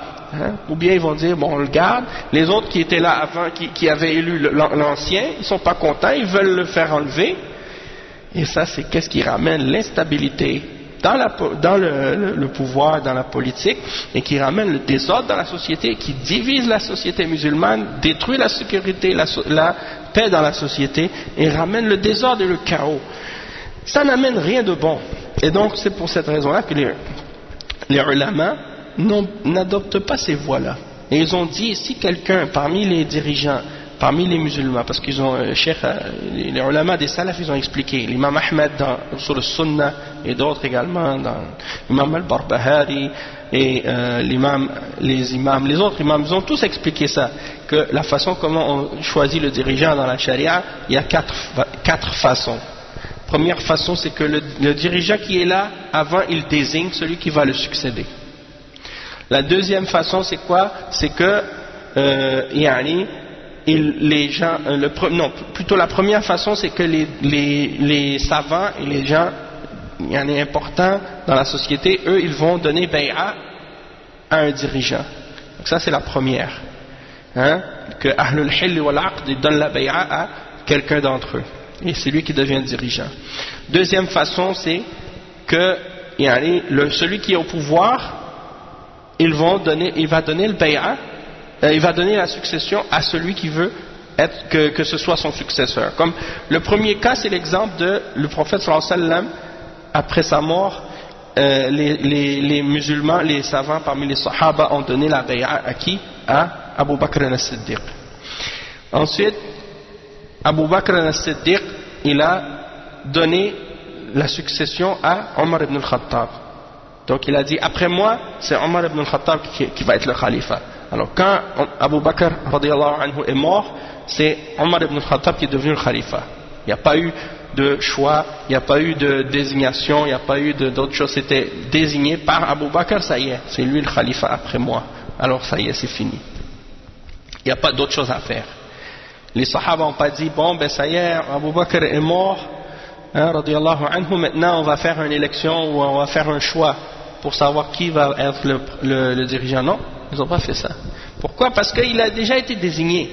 ou bien ils vont dire bon on le garde. Les autres qui étaient là avant, qui avaient élu l'ancien, ils sont pas contents, ils veulent le faire enlever. Et ça c'est qu'est-ce qui ramène l'instabilité dans le pouvoir, dans la politique, et qui ramène le désordre dans la société, qui divise la société musulmane, détruit la sécurité, la paix dans la société, et ramène le désordre et le chaos. Ça n'amène rien de bon. Et donc c'est pour cette raison-là que les ulama n'adoptent pas ces voies-là. Et ils ont dit, si quelqu'un parmi les dirigeants, parmi les musulmans, parce qu'ils ont, les ulama des salafs, ils ont expliqué, l'imam Ahmed sur le Sunnah, et d'autres également, dans l'imam al-Barbahari, et les autres imams, ils ont tous expliqué ça, que la façon comment on choisit le dirigeant dans la charia, il y a quatre façons. Première façon, c'est que le dirigeant qui est là, avant, il désigne celui qui va le succéder. La deuxième façon, c'est quoi? C'est que, les gens, plutôt la première façon, c'est que les savants et les gens, importants dans la société, eux, ils vont donner bay'a à un dirigeant. Donc ça, c'est la première. Que Ahlul Hill wal Aqd donne la bay'a à quelqu'un d'entre eux. Et c'est lui qui devient dirigeant. Deuxième façon, c'est que celui qui est au pouvoir, il va donner le bay'a, il va donner la succession à celui qui veut que ce soit son successeur. Comme le premier cas, c'est l'exemple de le prophète sallallahu alayhi wa sallam, après sa mort, les musulmans, les savants parmi les sahaba ont donné la bay'a à qui? À Abu Bakr as-Siddiq. Ensuite, Abu Bakr as-Siddiq, il a donné la succession à Omar ibn al-Khattab. Donc il a dit, après moi, c'est Omar ibn al-Khattab qui va être le khalifa. Alors quand Abu Bakr radiyallahu anhu est mort, c'est Omar ibn al-Khattab qui est devenu le khalifa. Il n'y a pas eu de choix, il n'y a pas eu de désignation, il n'y a pas eu d'autres choses. C'était désigné par Abu Bakr, ça y est, c'est lui le khalifa après moi. Alors ça y est, c'est fini. Il n'y a pas d'autre chose à faire. Les sahaba n'ont pas dit, bon ben ça y est, Abu Bakr est mort, radiyallahu anhu, maintenant on va faire une élection ou on va faire un choix pour savoir qui va être le dirigeant. Non, ils n'ont pas fait ça. Pourquoi? Parce qu'il a déjà été désigné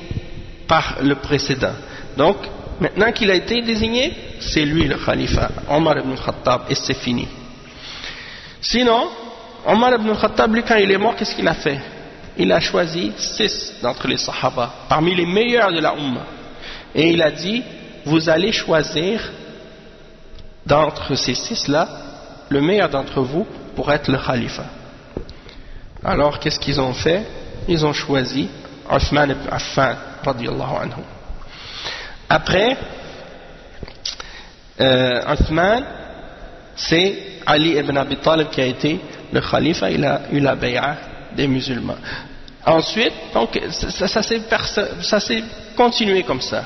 par le précédent. Donc, maintenant qu'il a été désigné, c'est lui le khalifa, Omar ibn al-Khattab, et c'est fini. Sinon, Omar ibn al-Khattab, lui, quand il est mort, qu'est-ce qu'il a fait? Il a choisi 6 d'entre les sahaba, parmi les meilleurs de la Ummah. Et il a dit, vous allez choisir d'entre ces 6-là, le meilleur d'entre vous pour être le khalifa. Alors, qu'est-ce qu'ils ont fait? Ils ont choisi Uthman ibn Affan, radiyallahu anhu. Après, Uthman, c'est Ali ibn Abi Talib qui a été le khalifa, il a eu la bay'a des musulmans. Ensuite, donc, ça s'est continué comme ça.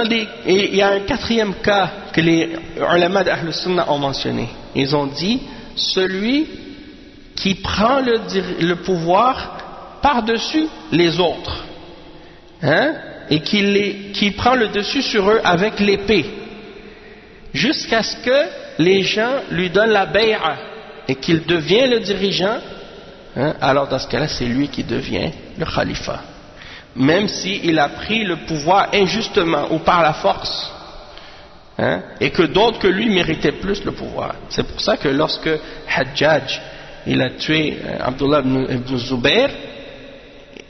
Et il y a un quatrième cas que les ulama d'Ahl Sunnah ont mentionné. Ils ont dit, celui qui prend le pouvoir par-dessus les autres, et qui prend le dessus sur eux avec l'épée, jusqu'à ce que les gens lui donnent la bay'a et qu'il devient le dirigeant, alors dans ce cas-là, c'est lui qui devient le khalifa. Même s'il a pris le pouvoir injustement ou par la force, et que d'autres que lui méritaient plus le pouvoir. C'est pour ça que lorsque Hajjaj il a tué Abdullah ibn Zubayr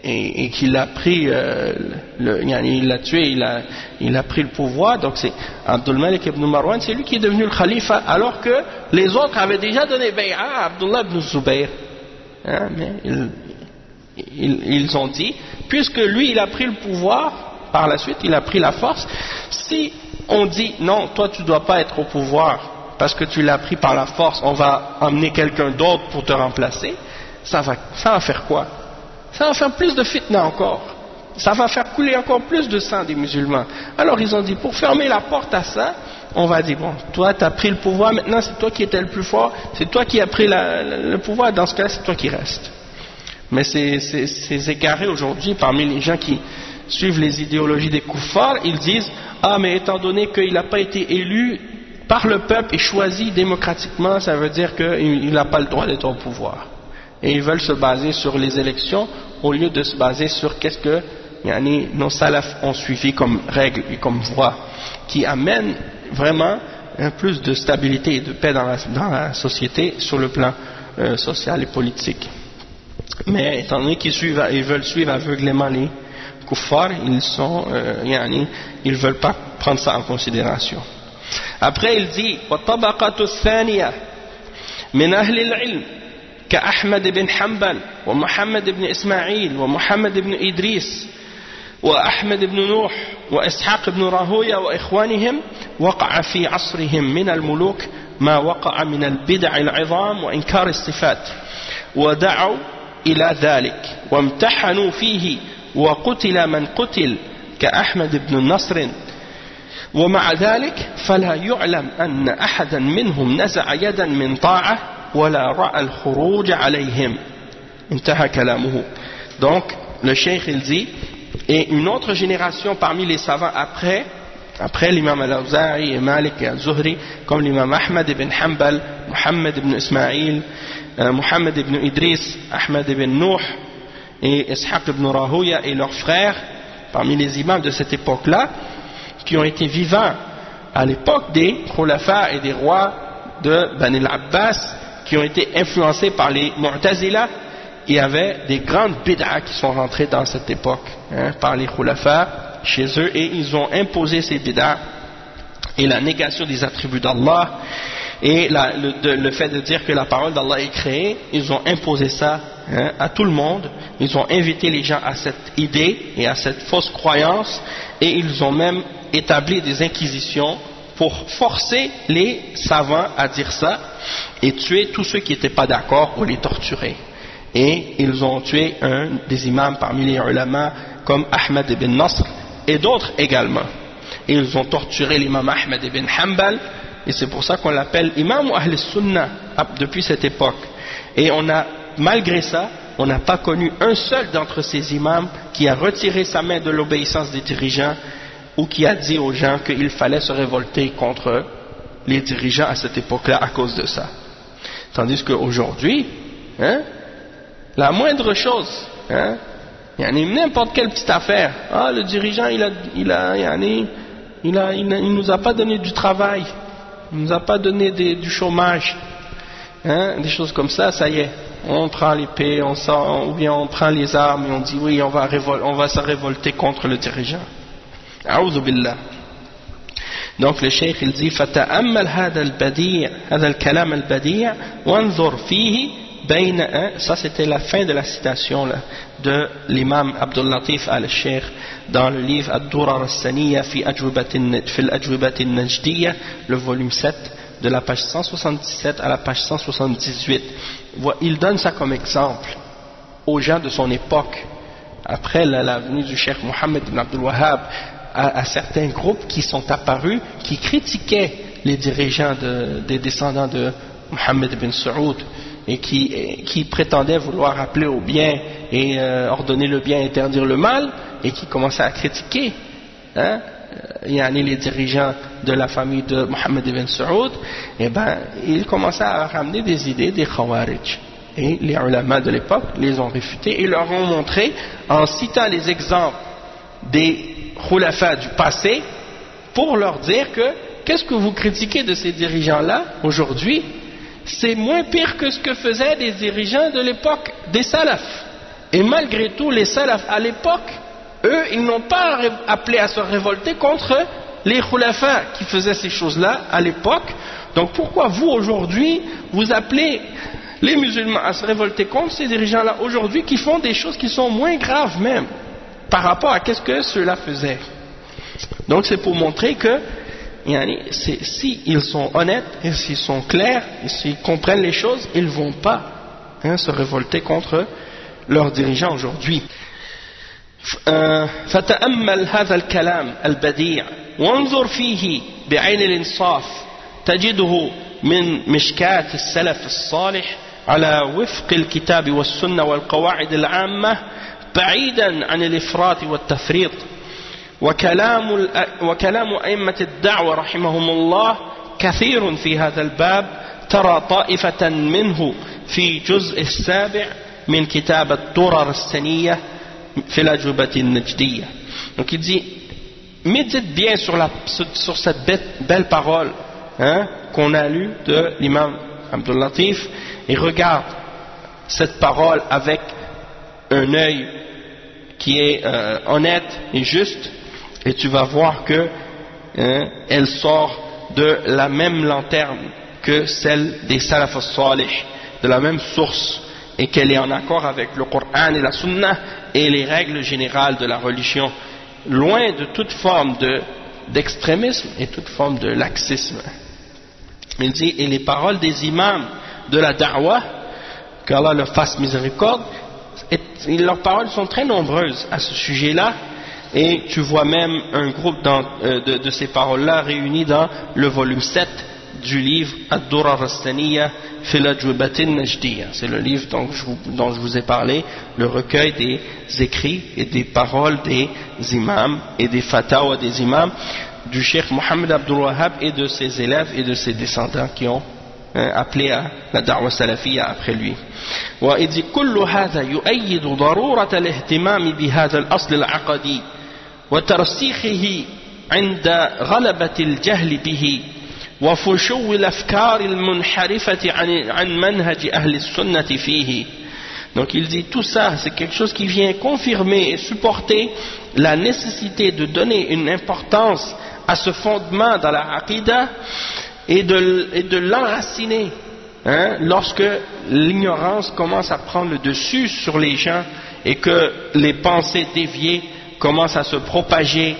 et qu'il a pris il l'a tué, il a pris le pouvoir, donc c'est Abdul Malik ibn Marwan, c'est lui qui est devenu le khalifa, alors que les autres avaient déjà donné bay'a à Abdullah ibn Zubayr. Mais ils ont dit, puisque lui il a pris le pouvoir, par la suite il a pris la force, si on dit non, toi tu ne dois pas être au pouvoir parce que tu l'as pris par la force, on va emmener quelqu'un d'autre pour te remplacer, ça va faire quoi? Ça va faire plus de fitna encore, ça va faire couler encore plus de sang des musulmans. Alors ils ont dit, pour fermer la porte à ça, on va dire, bon, toi tu as pris le pouvoir, maintenant c'est toi qui étais le plus fort, c'est toi qui as pris le pouvoir, dans ce cas c'est toi qui restes. Mais c'est égaré aujourd'hui parmi les gens qui suivent les idéologies des kuffars, ils disent, ah mais étant donné qu'il n'a pas été élu par le peuple et choisi démocratiquement, ça veut dire qu'il n'a pas le droit d'être au pouvoir. Et ils veulent se baser sur les élections au lieu de se baser sur qu'est-ce que nos salafs ont suivi comme règle et comme voie qui amène vraiment plus de stabilité et de paix dans la société sur le plan social et politique. Mais étant donné qu'ils veulent suivre aveuglément les kuffars, ils veulent pas prendre ça en considération. Après il dit وَالطَّبَقَةُ الثَّانِيَةِ مِنْ أَهْلِ الْعِلْمِ كأحمد بن حنبل ومحمد بن إسماعيل ومحمد بن إدريس وأحمد بن نوح وإسحاق بن راهوية وإخوانهم وقع في عصرهم من الملوك ما وقع من البدع العظام وإنكار الصفات ودعوا إلى ذلك وامتحنوا فيه وقتل من قتل كأحمد بن النصر ومع ذلك فلا يعلم أن أحدا منهم نزع يدا من طاعة ولا رأى الخروج عليهم. انتهى كلامه. Donc le cheikh il dit, et une autre génération parmi les savants après l'imam al-Awza'i et Malik et al-Zuhri, comme l'imam Ahmad ibn Hanbal, Muhammad ibn Ismaïl, Muhammad ibn Idris, Ahmad ibn Nuh et Ishaq ibn Rahuya et leurs frères, parmi les imams de cette époque-là, qui ont été vivants à l'époque des khulafa et des rois de Bani al-Abbas, qui ont été influencés par les Mu'tazila. Il y avait des grandes bid'ah qui sont rentrées dans cette époque par les khulafa chez eux, et ils ont imposé ces bid'ah et la négation des attributs d'Allah et le fait de dire que la parole d'Allah est créée. Ils ont imposé ça à tout le monde. Ils ont invité les gens à cette idée et à cette fausse croyance, et ils ont même établi des inquisitions pour forcer les savants à dire ça et tuer tous ceux qui n'étaient pas d'accord ou les torturer. Et ils ont tué un des imams parmi les ulama comme Ahmad ibn Nasr et d'autres également. Et ils ont torturé l'imam Ahmad ibn Hanbal, et c'est pour ça qu'on l'appelle imam Ahl Sunnah depuis cette époque. Et malgré ça, on n'a pas connu un seul d'entre ces imams qui a retiré sa main de l'obéissance des dirigeants ou qui a dit aux gens qu'il fallait se révolter contre les dirigeants à cette époque-là à cause de ça. Tandis qu'aujourd'hui, la moindre chose, n'importe quelle petite affaire, le dirigeant il nous a pas donné du travail, il nous a pas donné du chômage, des choses comme ça, ça y est, on prend l'épée, ou bien on prend les armes et on dit oui, on va se révolter contre le dirigeant. A'udhu billah. Donc le cheikh il dit fata'ammal hadha al-kalam al-badi' wanzur fihi. Ça c'était la fin de la citation là, de l'imam Abdul Latif al-Sheikh dans le livre Ad-Durar al-Saniyya fi al-Ajwibat al-Najdiyya, le volume 7, de la page 177 à la page 178. Il donne ça comme exemple aux gens de son époque, après la venue du Cheikh Mohammed ibn Abdul Wahhab, à certains groupes qui sont apparus, qui critiquaient les dirigeants des descendants de Mohammed ibn Saoud, et qui prétendaient vouloir appeler au bien et ordonner le bien et interdire le mal, et qui commençaient à critiquer les dirigeants de la famille de Mohammed ibn Saoud. Et ils commençaient à ramener des idées des Khawarij, et les ulama de l'époque les ont réfutés et leur ont montré, en citant les exemples des khulafa du passé, pour leur dire que qu'est-ce que vous critiquez de ces dirigeants-là aujourd'hui, c'est moins pire que ce que faisaient les dirigeants de l'époque des salafs. Et malgré tout, les salafs à l'époque, eux, ils n'ont pas appelé à se révolter contre les khulafa qui faisaient ces choses-là à l'époque. Donc pourquoi vous aujourd'hui, vous appelez les musulmans à se révolter contre ces dirigeants-là aujourd'hui, qui font des choses qui sont moins graves même par rapport à qu'est-ce que ceux-là faisaient? Donc c'est pour montrer que s'ils sont honnêtes et s'ils sont clairs et s'ils comprennent les choses, ils ne vont pas se révolter contre leurs dirigeants aujourd'hui. فتأمل هذا الكلام البديع وانظر فيه بعين الإنصاف تجده من مشكاة السلف الصالح على وفق الكتاب والسنة والقواعد العامة بعيدا عن الإفراط والتفريط. وكلام أئمة الدعوة رحمهم الله كثير في هذا الباب، ترى طائفة منه في جزء السابع من كتاب الدرر السنية في الأجوبة النجدية. Donc il dit, médite bien sur cette belle parole qu'on a lue de l'imam Abdul Latif, et regarde cette parole avec un œil qui est honnête et juste, et tu vas voir que elle sort de la même lanterne que celle des salaf as-salih, de la même source, et qu'elle est en accord avec le Coran et la Sunna et les règles générales de la religion, loin de toute forme d'extrémisme et toute forme de laxisme. Il dit, et les paroles des imams de la da'wah, qu'Allah leur fasse miséricorde, leurs paroles sont très nombreuses à ce sujet-là, et tu vois même un groupe de ces paroles-là réunies dans le volume 7 du livre Ad-Durar As-Saniyya fi al-Ajwibat an-Najdiyya. C'est le livre dont je vous ai parlé, le recueil des écrits et des paroles des imams et des fatawa des imams du Cheikh Mohammed Abdul Wahhab et de ses élèves et de ses descendants qui ont appelé à la da'wa salafiyya après lui. وإذ كل هذا يؤيد ضرورة الاهتمام بهذا الأصل العقدي وترسيخه عند غلبة الجهل به وفشو الأفكار المنحرفة عن منهج أهل السنة فيه. Donc il dit tout ça, c'est quelque chose qui vient confirmer et supporter la nécessité de donner une importance à ce fondement dans la aqidah et de l'enraciner lorsque l'ignorance commence à prendre le dessus sur les gens et que les pensées déviées commencent à se propager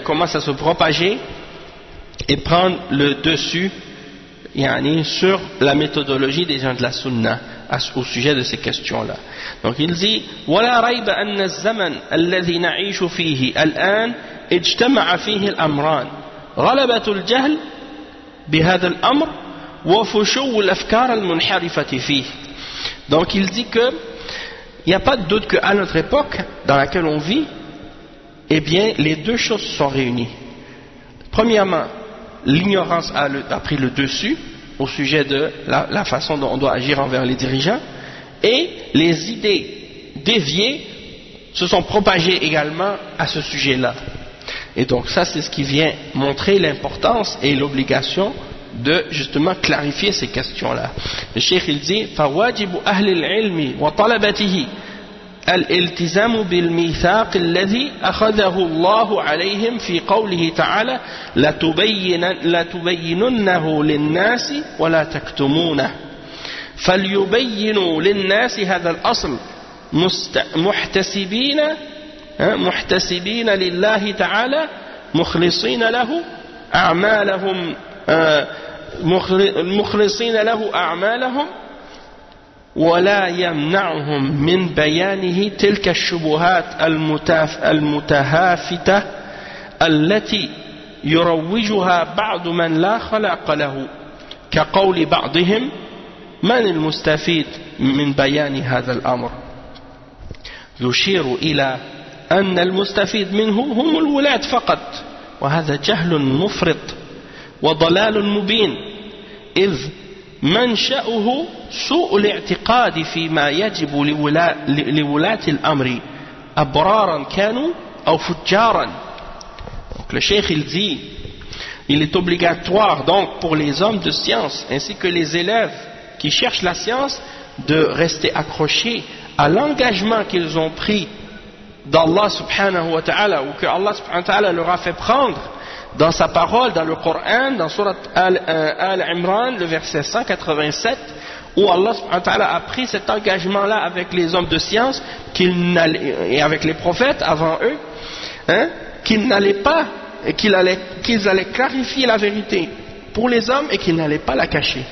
commencent à se propager et prendre le dessus sur la méthodologie des gens de la sunna au sujet de ces questions-là. Donc il dit ولا ريب أن الزمن الذي نعيش فيه الآن اجتمع فيه الأمران غلبة الجهل بهذا الأمر وفشو الأفكار المنحرفة فيه. Donc il dit que il n'y a pas de doute qu'à notre époque dans laquelle on vit, eh bien les deux choses sont réunies. Premièrement, l'ignorance a pris le dessus au sujet de la façon dont on doit agir envers les dirigeants, et les idées déviées se sont propagées également à ce sujet-là. Et donc ça, c'est ce qui vient montrer l'importance et l'obligation de justement clarifier ces questions-là. Le cheikh il dit فواجب أهل العلم وطلبته الالتزام بالميثاق الذي أخذه الله عليهم في قوله تعالى لتبيننه للناس ولا تكتمونه فليبينوا للناس هذا الأصل محتسبين لله تعالى مخلصين له أعمالهم ولا يمنعهم من بيانه تلك الشبهات المتهافتة التي يروجها بعض من لا خلق له كقول بعضهم من المستفيد من بيان هذا الأمر. يشير إلى أن المستفيد منه هم الولاة فقط، وهذا جهل مفرط وضلال مبين، إذ منشأه سوء الاعتقاد فيما يجب لولاة الأمر أبرارا كانوا أو فجارا. Donc le cheikh il dit, il est obligatoire donc pour les hommes de science ainsi que les élèves qui cherchent la science de rester accrochés à l'engagement qu'ils ont pris d'Allah subhanahu wa ta'ala, ou que Allah subhanahu wa ta'ala leur a fait prendre dans sa parole, dans le Coran, dans Surat Al-Imran, le verset 187, où Allah subhanahu wa ta'ala a pris cet engagement-là avec les hommes de science et avec les prophètes avant eux, qu'ils allaient clarifier la vérité pour les hommes et qu'ils n'allaient pas la cacher.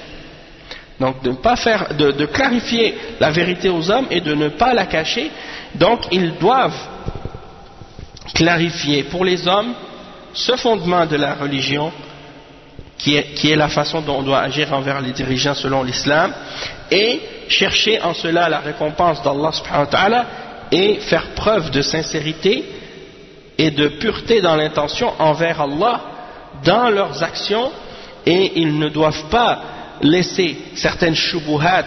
Donc de clarifier la vérité aux hommes et de ne pas la cacher. Donc ils doivent clarifier pour les hommes ce fondement de la religion qui est la façon dont on doit agir envers les dirigeants selon l'islam, et chercher en cela la récompense d'Allah subhanahu wa ta'ala et faire preuve de sincérité et de pureté dans l'intention envers Allah dans leurs actions, et ils ne doivent pas laisser certaines shubuhat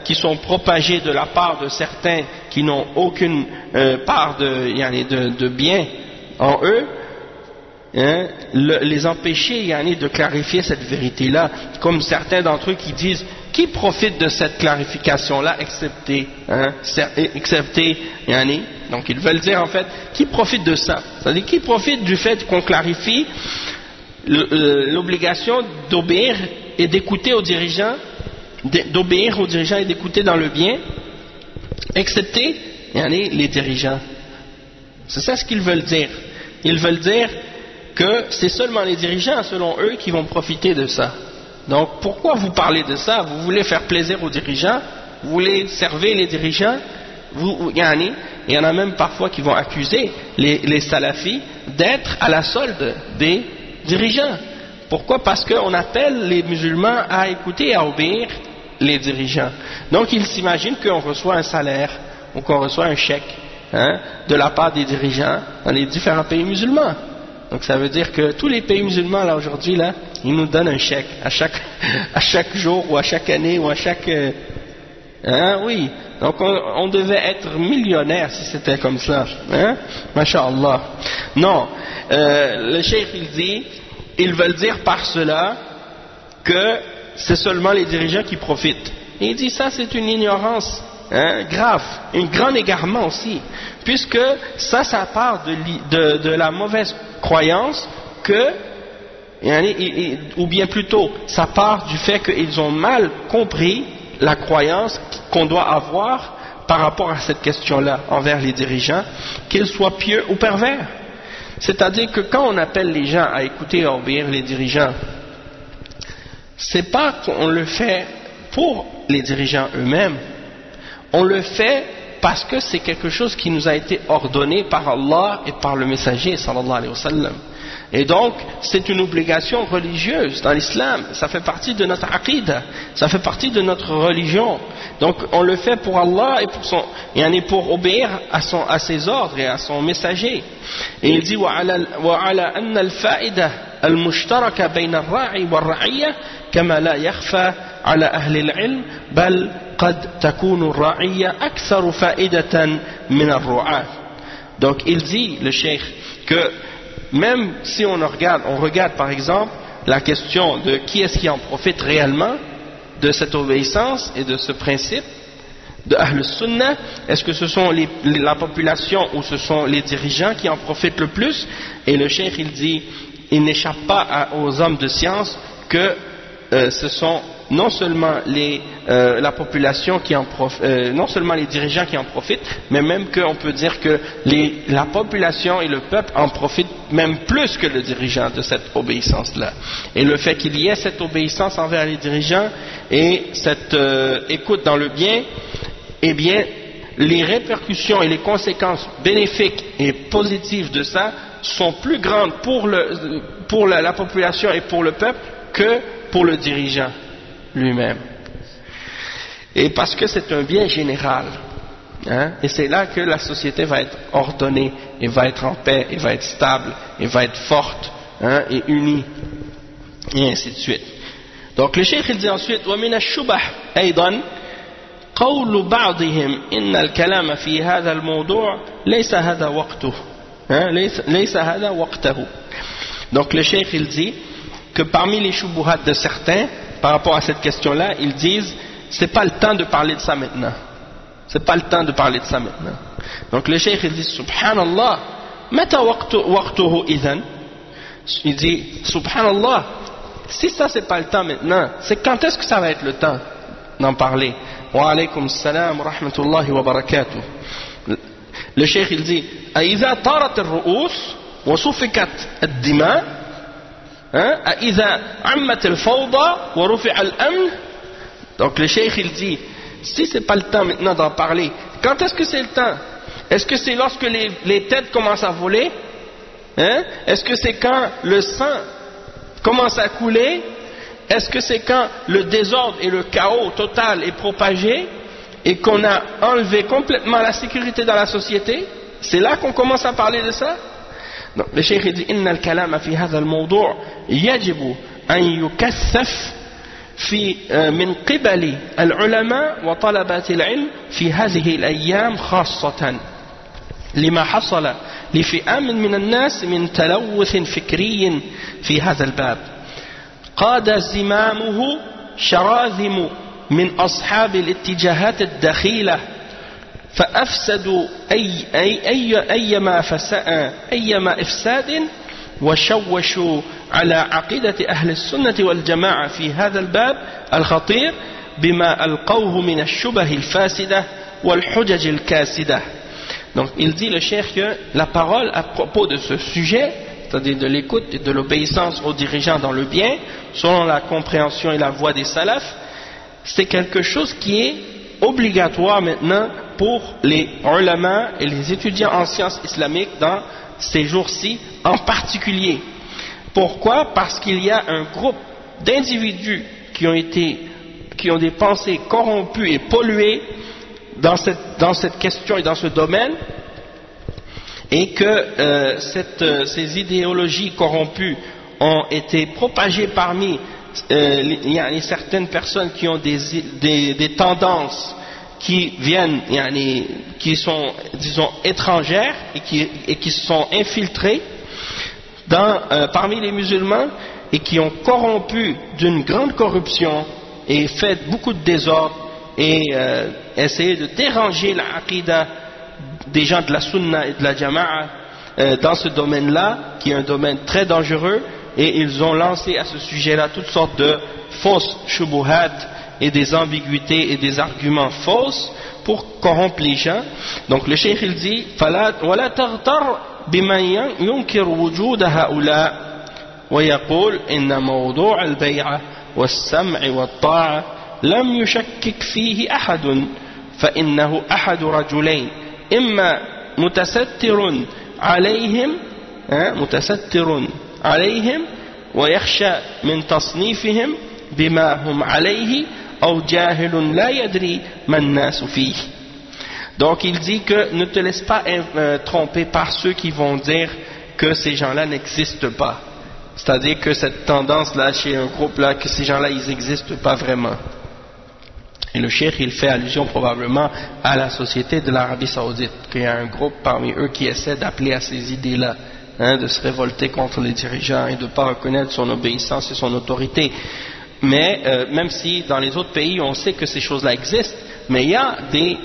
qui sont propagées de la part de certains qui n'ont aucune part de bien en eux, les empêcher de clarifier cette vérité-là, comme certains d'entre eux qui disent qui profite de cette clarification-là excepté donc ils veulent dire en fait qui profite de ça, c'est-à-dire qui profite du fait qu'on clarifie l'obligation d'obéir et d'écouter aux dirigeants, d'obéir aux dirigeants et d'écouter dans le bien, excepté les dirigeants. C'est ça ce qu'ils veulent dire. Ils veulent dire que c'est seulement les dirigeants, selon eux, qui vont profiter de ça. Donc pourquoi vous parlez de ça? Vous voulez faire plaisir aux dirigeants, vous voulez servir les dirigeants, il y en a même parfois qui vont accuser les salafis d'être à la solde des dirigeants. Pourquoi? Parce qu'on appelle les musulmans à écouter et à obéir les dirigeants. Donc ils s'imaginent qu'on reçoit un salaire ou qu'on reçoit un chèque de la part des dirigeants dans les différents pays musulmans. Donc ça veut dire que tous les pays musulmans là aujourd'hui là, ils nous donnent un chèque à chaque jour ou à chaque année ou à chaque oui. Donc on devait être millionnaire si c'était comme ça. Masha'Allah. Non. Le cheikh il dit, ils veulent dire par cela que c'est seulement les dirigeants qui profitent. Et il dit ça c'est une ignorance grave, un grand égarement aussi, puisque ça part de la mauvaise croyance que, ou bien plutôt, ça part du fait qu'ils ont mal compris la croyance qu'on doit avoir par rapport à cette question-là envers les dirigeants, qu'ils soient pieux ou pervers. C'est-à-dire que quand on appelle les gens à écouter et à obéir les dirigeants, c'est pas qu'on le fait pour les dirigeants eux-mêmes, on le fait parce que c'est quelque chose qui nous a été ordonné par Allah et par le messager sallallahu alayhi wa sallam. Et donc c'est une obligation religieuse dans l'islam, ça fait partie de notre aqidah, ça fait partie de notre religion. Donc on le fait pour Allah et pour obéir à ses ordres et à son messager. Et il dit وعلى أن الفائدة المشتركة بين الراعي والرعية كما لا يخفى على أهل العلم بل قد تكون الرعية أكثر فائدة من الرعاة. Donc il dit le cheikh que même si on regarde par exemple la question de qui est-ce qui en profite réellement de cette obéissance et de ce principe de Ahl Sunnah, est-ce que ce sont la population ou ce sont les dirigeants qui en profitent le plus? Et le cheikh il dit, il n'échappe pas aux hommes de science que ce sont non seulement la population qui en profite, non seulement les dirigeants qui en profitent, mais même qu'on peut dire que la population et le peuple en profitent même plus que le dirigeant de cette obéissance-là. Et le fait qu'il y ait cette obéissance envers les dirigeants et cette écoute dans le bien, eh bien, les répercussions et les conséquences bénéfiques et positives de ça sont plus grandes pour la population et pour le peuple que pour le dirigeant lui-même. Et parce que c'est un bien général. Et c'est là que la société va être ordonnée, et va être en paix, et va être stable, et va être forte, et unie, et ainsi de suite. Donc le cheikh il dit ensuite وَمِنَ الشُّبَهِ أيضا قول بعضهم إن الكلام في هذا الموضوع ليس هذا وقته ليس هذا وقته. Donc le cheikh il dit que parmi les shubuhat de certains par rapport à cette question-là, ils disent c'est pas le temps de parler de ça maintenant. C'est pas le temps de parler de ça maintenant. Donc le cheikh il dit subhanallah mata waqtuhu idhan. Il dit subhanallah, si ça c'est pas le temps maintenant, c'est quand est-ce que ça va être le temps d'en parler? Wa alaykum salam wa rahmatullahi wa barakatuh. Le cheikh il dit أإذا طارت الرؤوس وصفكت الدماء أإذا عمت الفوضى ورفع الأمن. Donc le cheikh il dit si c'est pas le temps maintenant d'en parler, quand est-ce que c'est le temps? Est-ce que c'est lorsque les têtes commencent à voler? Est-ce que c'est quand le sang commence à couler? Est-ce que c'est quand le désordre et le chaos total est propagé et qu'on a enlevé complètement la sécurité dans la société? C'est là qu'on commence à parler de ça? Donc le cheikh dit إن الكلام في هذا الموضوع يجب أن يكثف من قبل العلماء وطلبات العلم في هذه الأيام خاصة لما حصل لفئام من الناس من تلوث فكري في هذا الباب قاد زمامه شراذم من أصحاب الاتجاهات الدخيلة فأفسدوا أيما إفساد وشوشوا على عقيدة أهل السنة والجماعة في هذا الباب الخطير بما ألقوه من الشبه الفاسدة والحجج الكاسدة. Donc il dit le cheikh que la parole à propos de ce sujet, c'est-à-dire de l'écoute et de l'obéissance aux dirigeants dans le bien, selon la compréhension et la voie des salafs, c'est quelque chose qui est obligatoire maintenant pour les ulama et les étudiants en sciences islamiques dans ces jours-ci en particulier. Pourquoi? Parce qu'il y a un groupe d'individus qui ont des pensées corrompues et polluées dans cette question et dans ce domaine, et que ces idéologies corrompues ont été propagées parmi certaines personnes qui ont des tendances qui viennent, qui sont, disons, étrangères et qui se sont infiltrées parmi les musulmans et qui ont corrompu d'une grande corruption et fait beaucoup de désordre et essayé de déranger la aqidah des gens de la sunna et de la jama'a dans ce domaine-là, qui est un domaine très dangereux, et ils ont lancé à ce sujet-là toutes sortes de fausses shubuhat et des ambiguïtés et des arguments fausses pour corrompre les gens. Donc le cheikh il dit وَلَا تَغْتَرْ بِمَنْ يُنْكِرُ وُجُودَ هَؤُلَاءِ وَيَقُولْ إِنَّ مَوْضُوعَ الْبَيْعَةِ وَالسَّمْعِ وَالطَّاعَةِ لَمْ يُشَكِّكْ فِيهِ أَحَدٌ فَإِنَّهُ أَحَدُ رَجُلَيْنِ إِمَّا متستر عليهم ويخشى من تصنيفهم بما هم عليه أو جاهل لا يدري ما الناس فيه. Donc il dit que ne te laisse pas tromper par ceux qui vont dire que ces gens-là n'existent pas. C'est-à-dire que cette tendance-là chez un groupe-là, que ces gens-là ils n'existent pas vraiment. Et le cheikh il fait allusion probablement à la société de l'Arabie Saoudite, qu'il y a un groupe parmi eux qui essaie d'appeler à ces idées-là, de se révolter contre les dirigeants et de ne pas reconnaître son obéissance et son autorité. Mais même si dans les autres pays on sait que ces choses-là existent, mais il y a des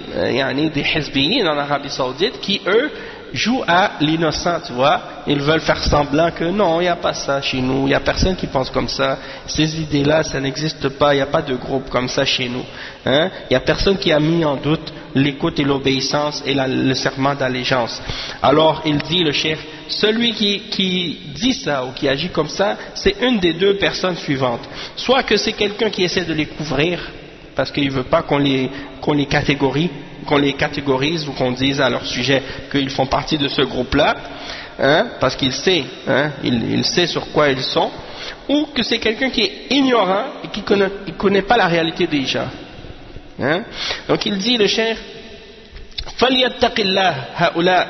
hizbiyin en Arabie Saoudite qui eux jouent à l'innocent, tu vois. Ils veulent faire semblant que non, il n'y a pas ça chez nous, il n'y a personne qui pense comme ça, ces idées-là, ça n'existe pas, il n'y a pas de groupe comme ça chez nous. Il n'y a personne qui a mis en doute l'écoute et l'obéissance et le serment d'allégeance. Alors, il dit, le cheikh, celui qui dit ça ou qui agit comme ça, c'est une des deux personnes suivantes. Soit que c'est quelqu'un qui essaie de les couvrir, parce qu'il ne veut pas qu'on les catégorise ou qu'on dise à leur sujet qu'ils font partie de ce groupe-là, parce qu'il sait, il sait sur quoi ils sont, ou que c'est quelqu'un qui est ignorant et qui ne connaît pas la réalité des gens. Donc il dit, le cheikh, فَلْيَتَّقِ اللَّهَ هَؤُلَاءِ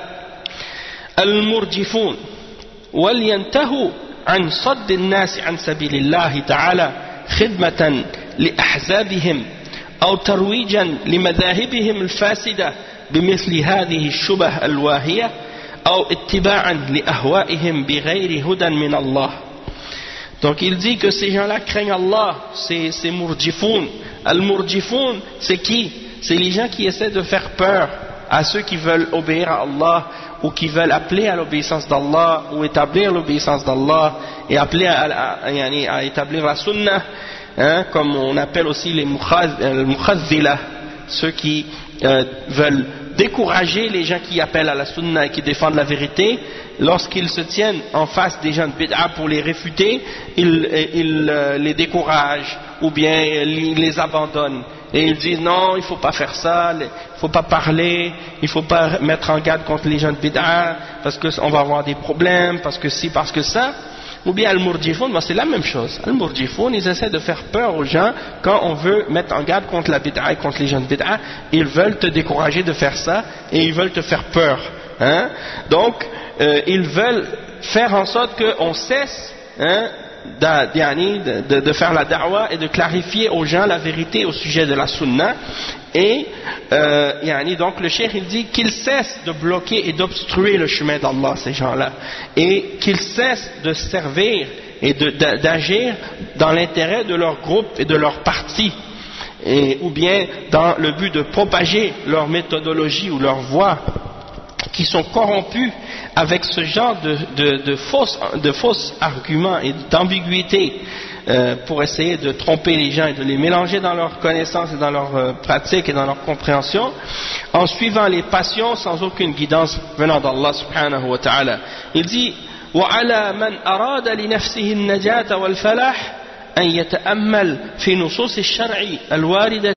الْمُرْجِفُونَ وَلْيَنْتَهُوا عَنْ صَدِّ النَّاسِ عَنْ سَبِيلِ اللَّهِ تَعَالَى خِدْمَةً لأحزابهم أو ترويجا لمذاهبهم الفاسدة بمثل هذه الشبه الواهية أو اتباعا لأهوائهم بغير هدى من الله. Donc il dit que ces gens-là craignent Allah, c'est murjifoun. Al-murjifoun, c'est qui? C'est les gens qui essaient de faire peur à ceux qui veulent obéir à Allah ou qui veulent appeler à l'obéissance d'Allah ou établir l'obéissance d'Allah et appeler à établir la sunnah. Comme on appelle aussi les mukhadhila, ceux qui veulent décourager les gens qui appellent à la sunna et qui défendent la vérité. Lorsqu'ils se tiennent en face des gens de bid'a pour les réfuter, ils les découragent ou bien ils les abandonnent et ils disent non, il ne faut pas faire ça, il ne faut pas parler, il ne faut pas mettre en garde contre les gens de bid'a parce qu'on va avoir des problèmes, parce que si, parce que ça. Ou bien al-murjifoun, c'est la même chose. Al-murjifoun, ils essaient de faire peur aux gens quand on veut mettre en garde contre la bid'a et contre les gens de bid'a. Ils veulent te décourager de faire ça et ils veulent te faire peur. Donc, ils veulent faire en sorte qu'on cesse de faire la da'wa et de clarifier aux gens la vérité au sujet de la sunna. Et donc le cheikh il dit qu'ils cessent de bloquer et d'obstruer le chemin d'Allah, ces gens-là, et qu'ils cessent de servir et d'agir dans l'intérêt de leur groupe et de leur parti, ou bien dans le but de propager leur méthodologie ou leur voie qui sont corrompus avec ce genre de fausses arguments et d'ambiguïté pour essayer de tromper les gens et de les mélanger dans leur connaissance et dans leur pratique et dans leur compréhension, en suivant les passions sans aucune guidance venant d'Allah subhanahu wa ta'ala. Il dit وَعَلَى مَنْ أَرَادَ لِنَفْسِهِ النَّجَاةَ وَالْفَلَاحَ أَنْ يَتَأَمَّلْ فِي نُصُوصِ الشَّرْعِ الْوَارِدَةِ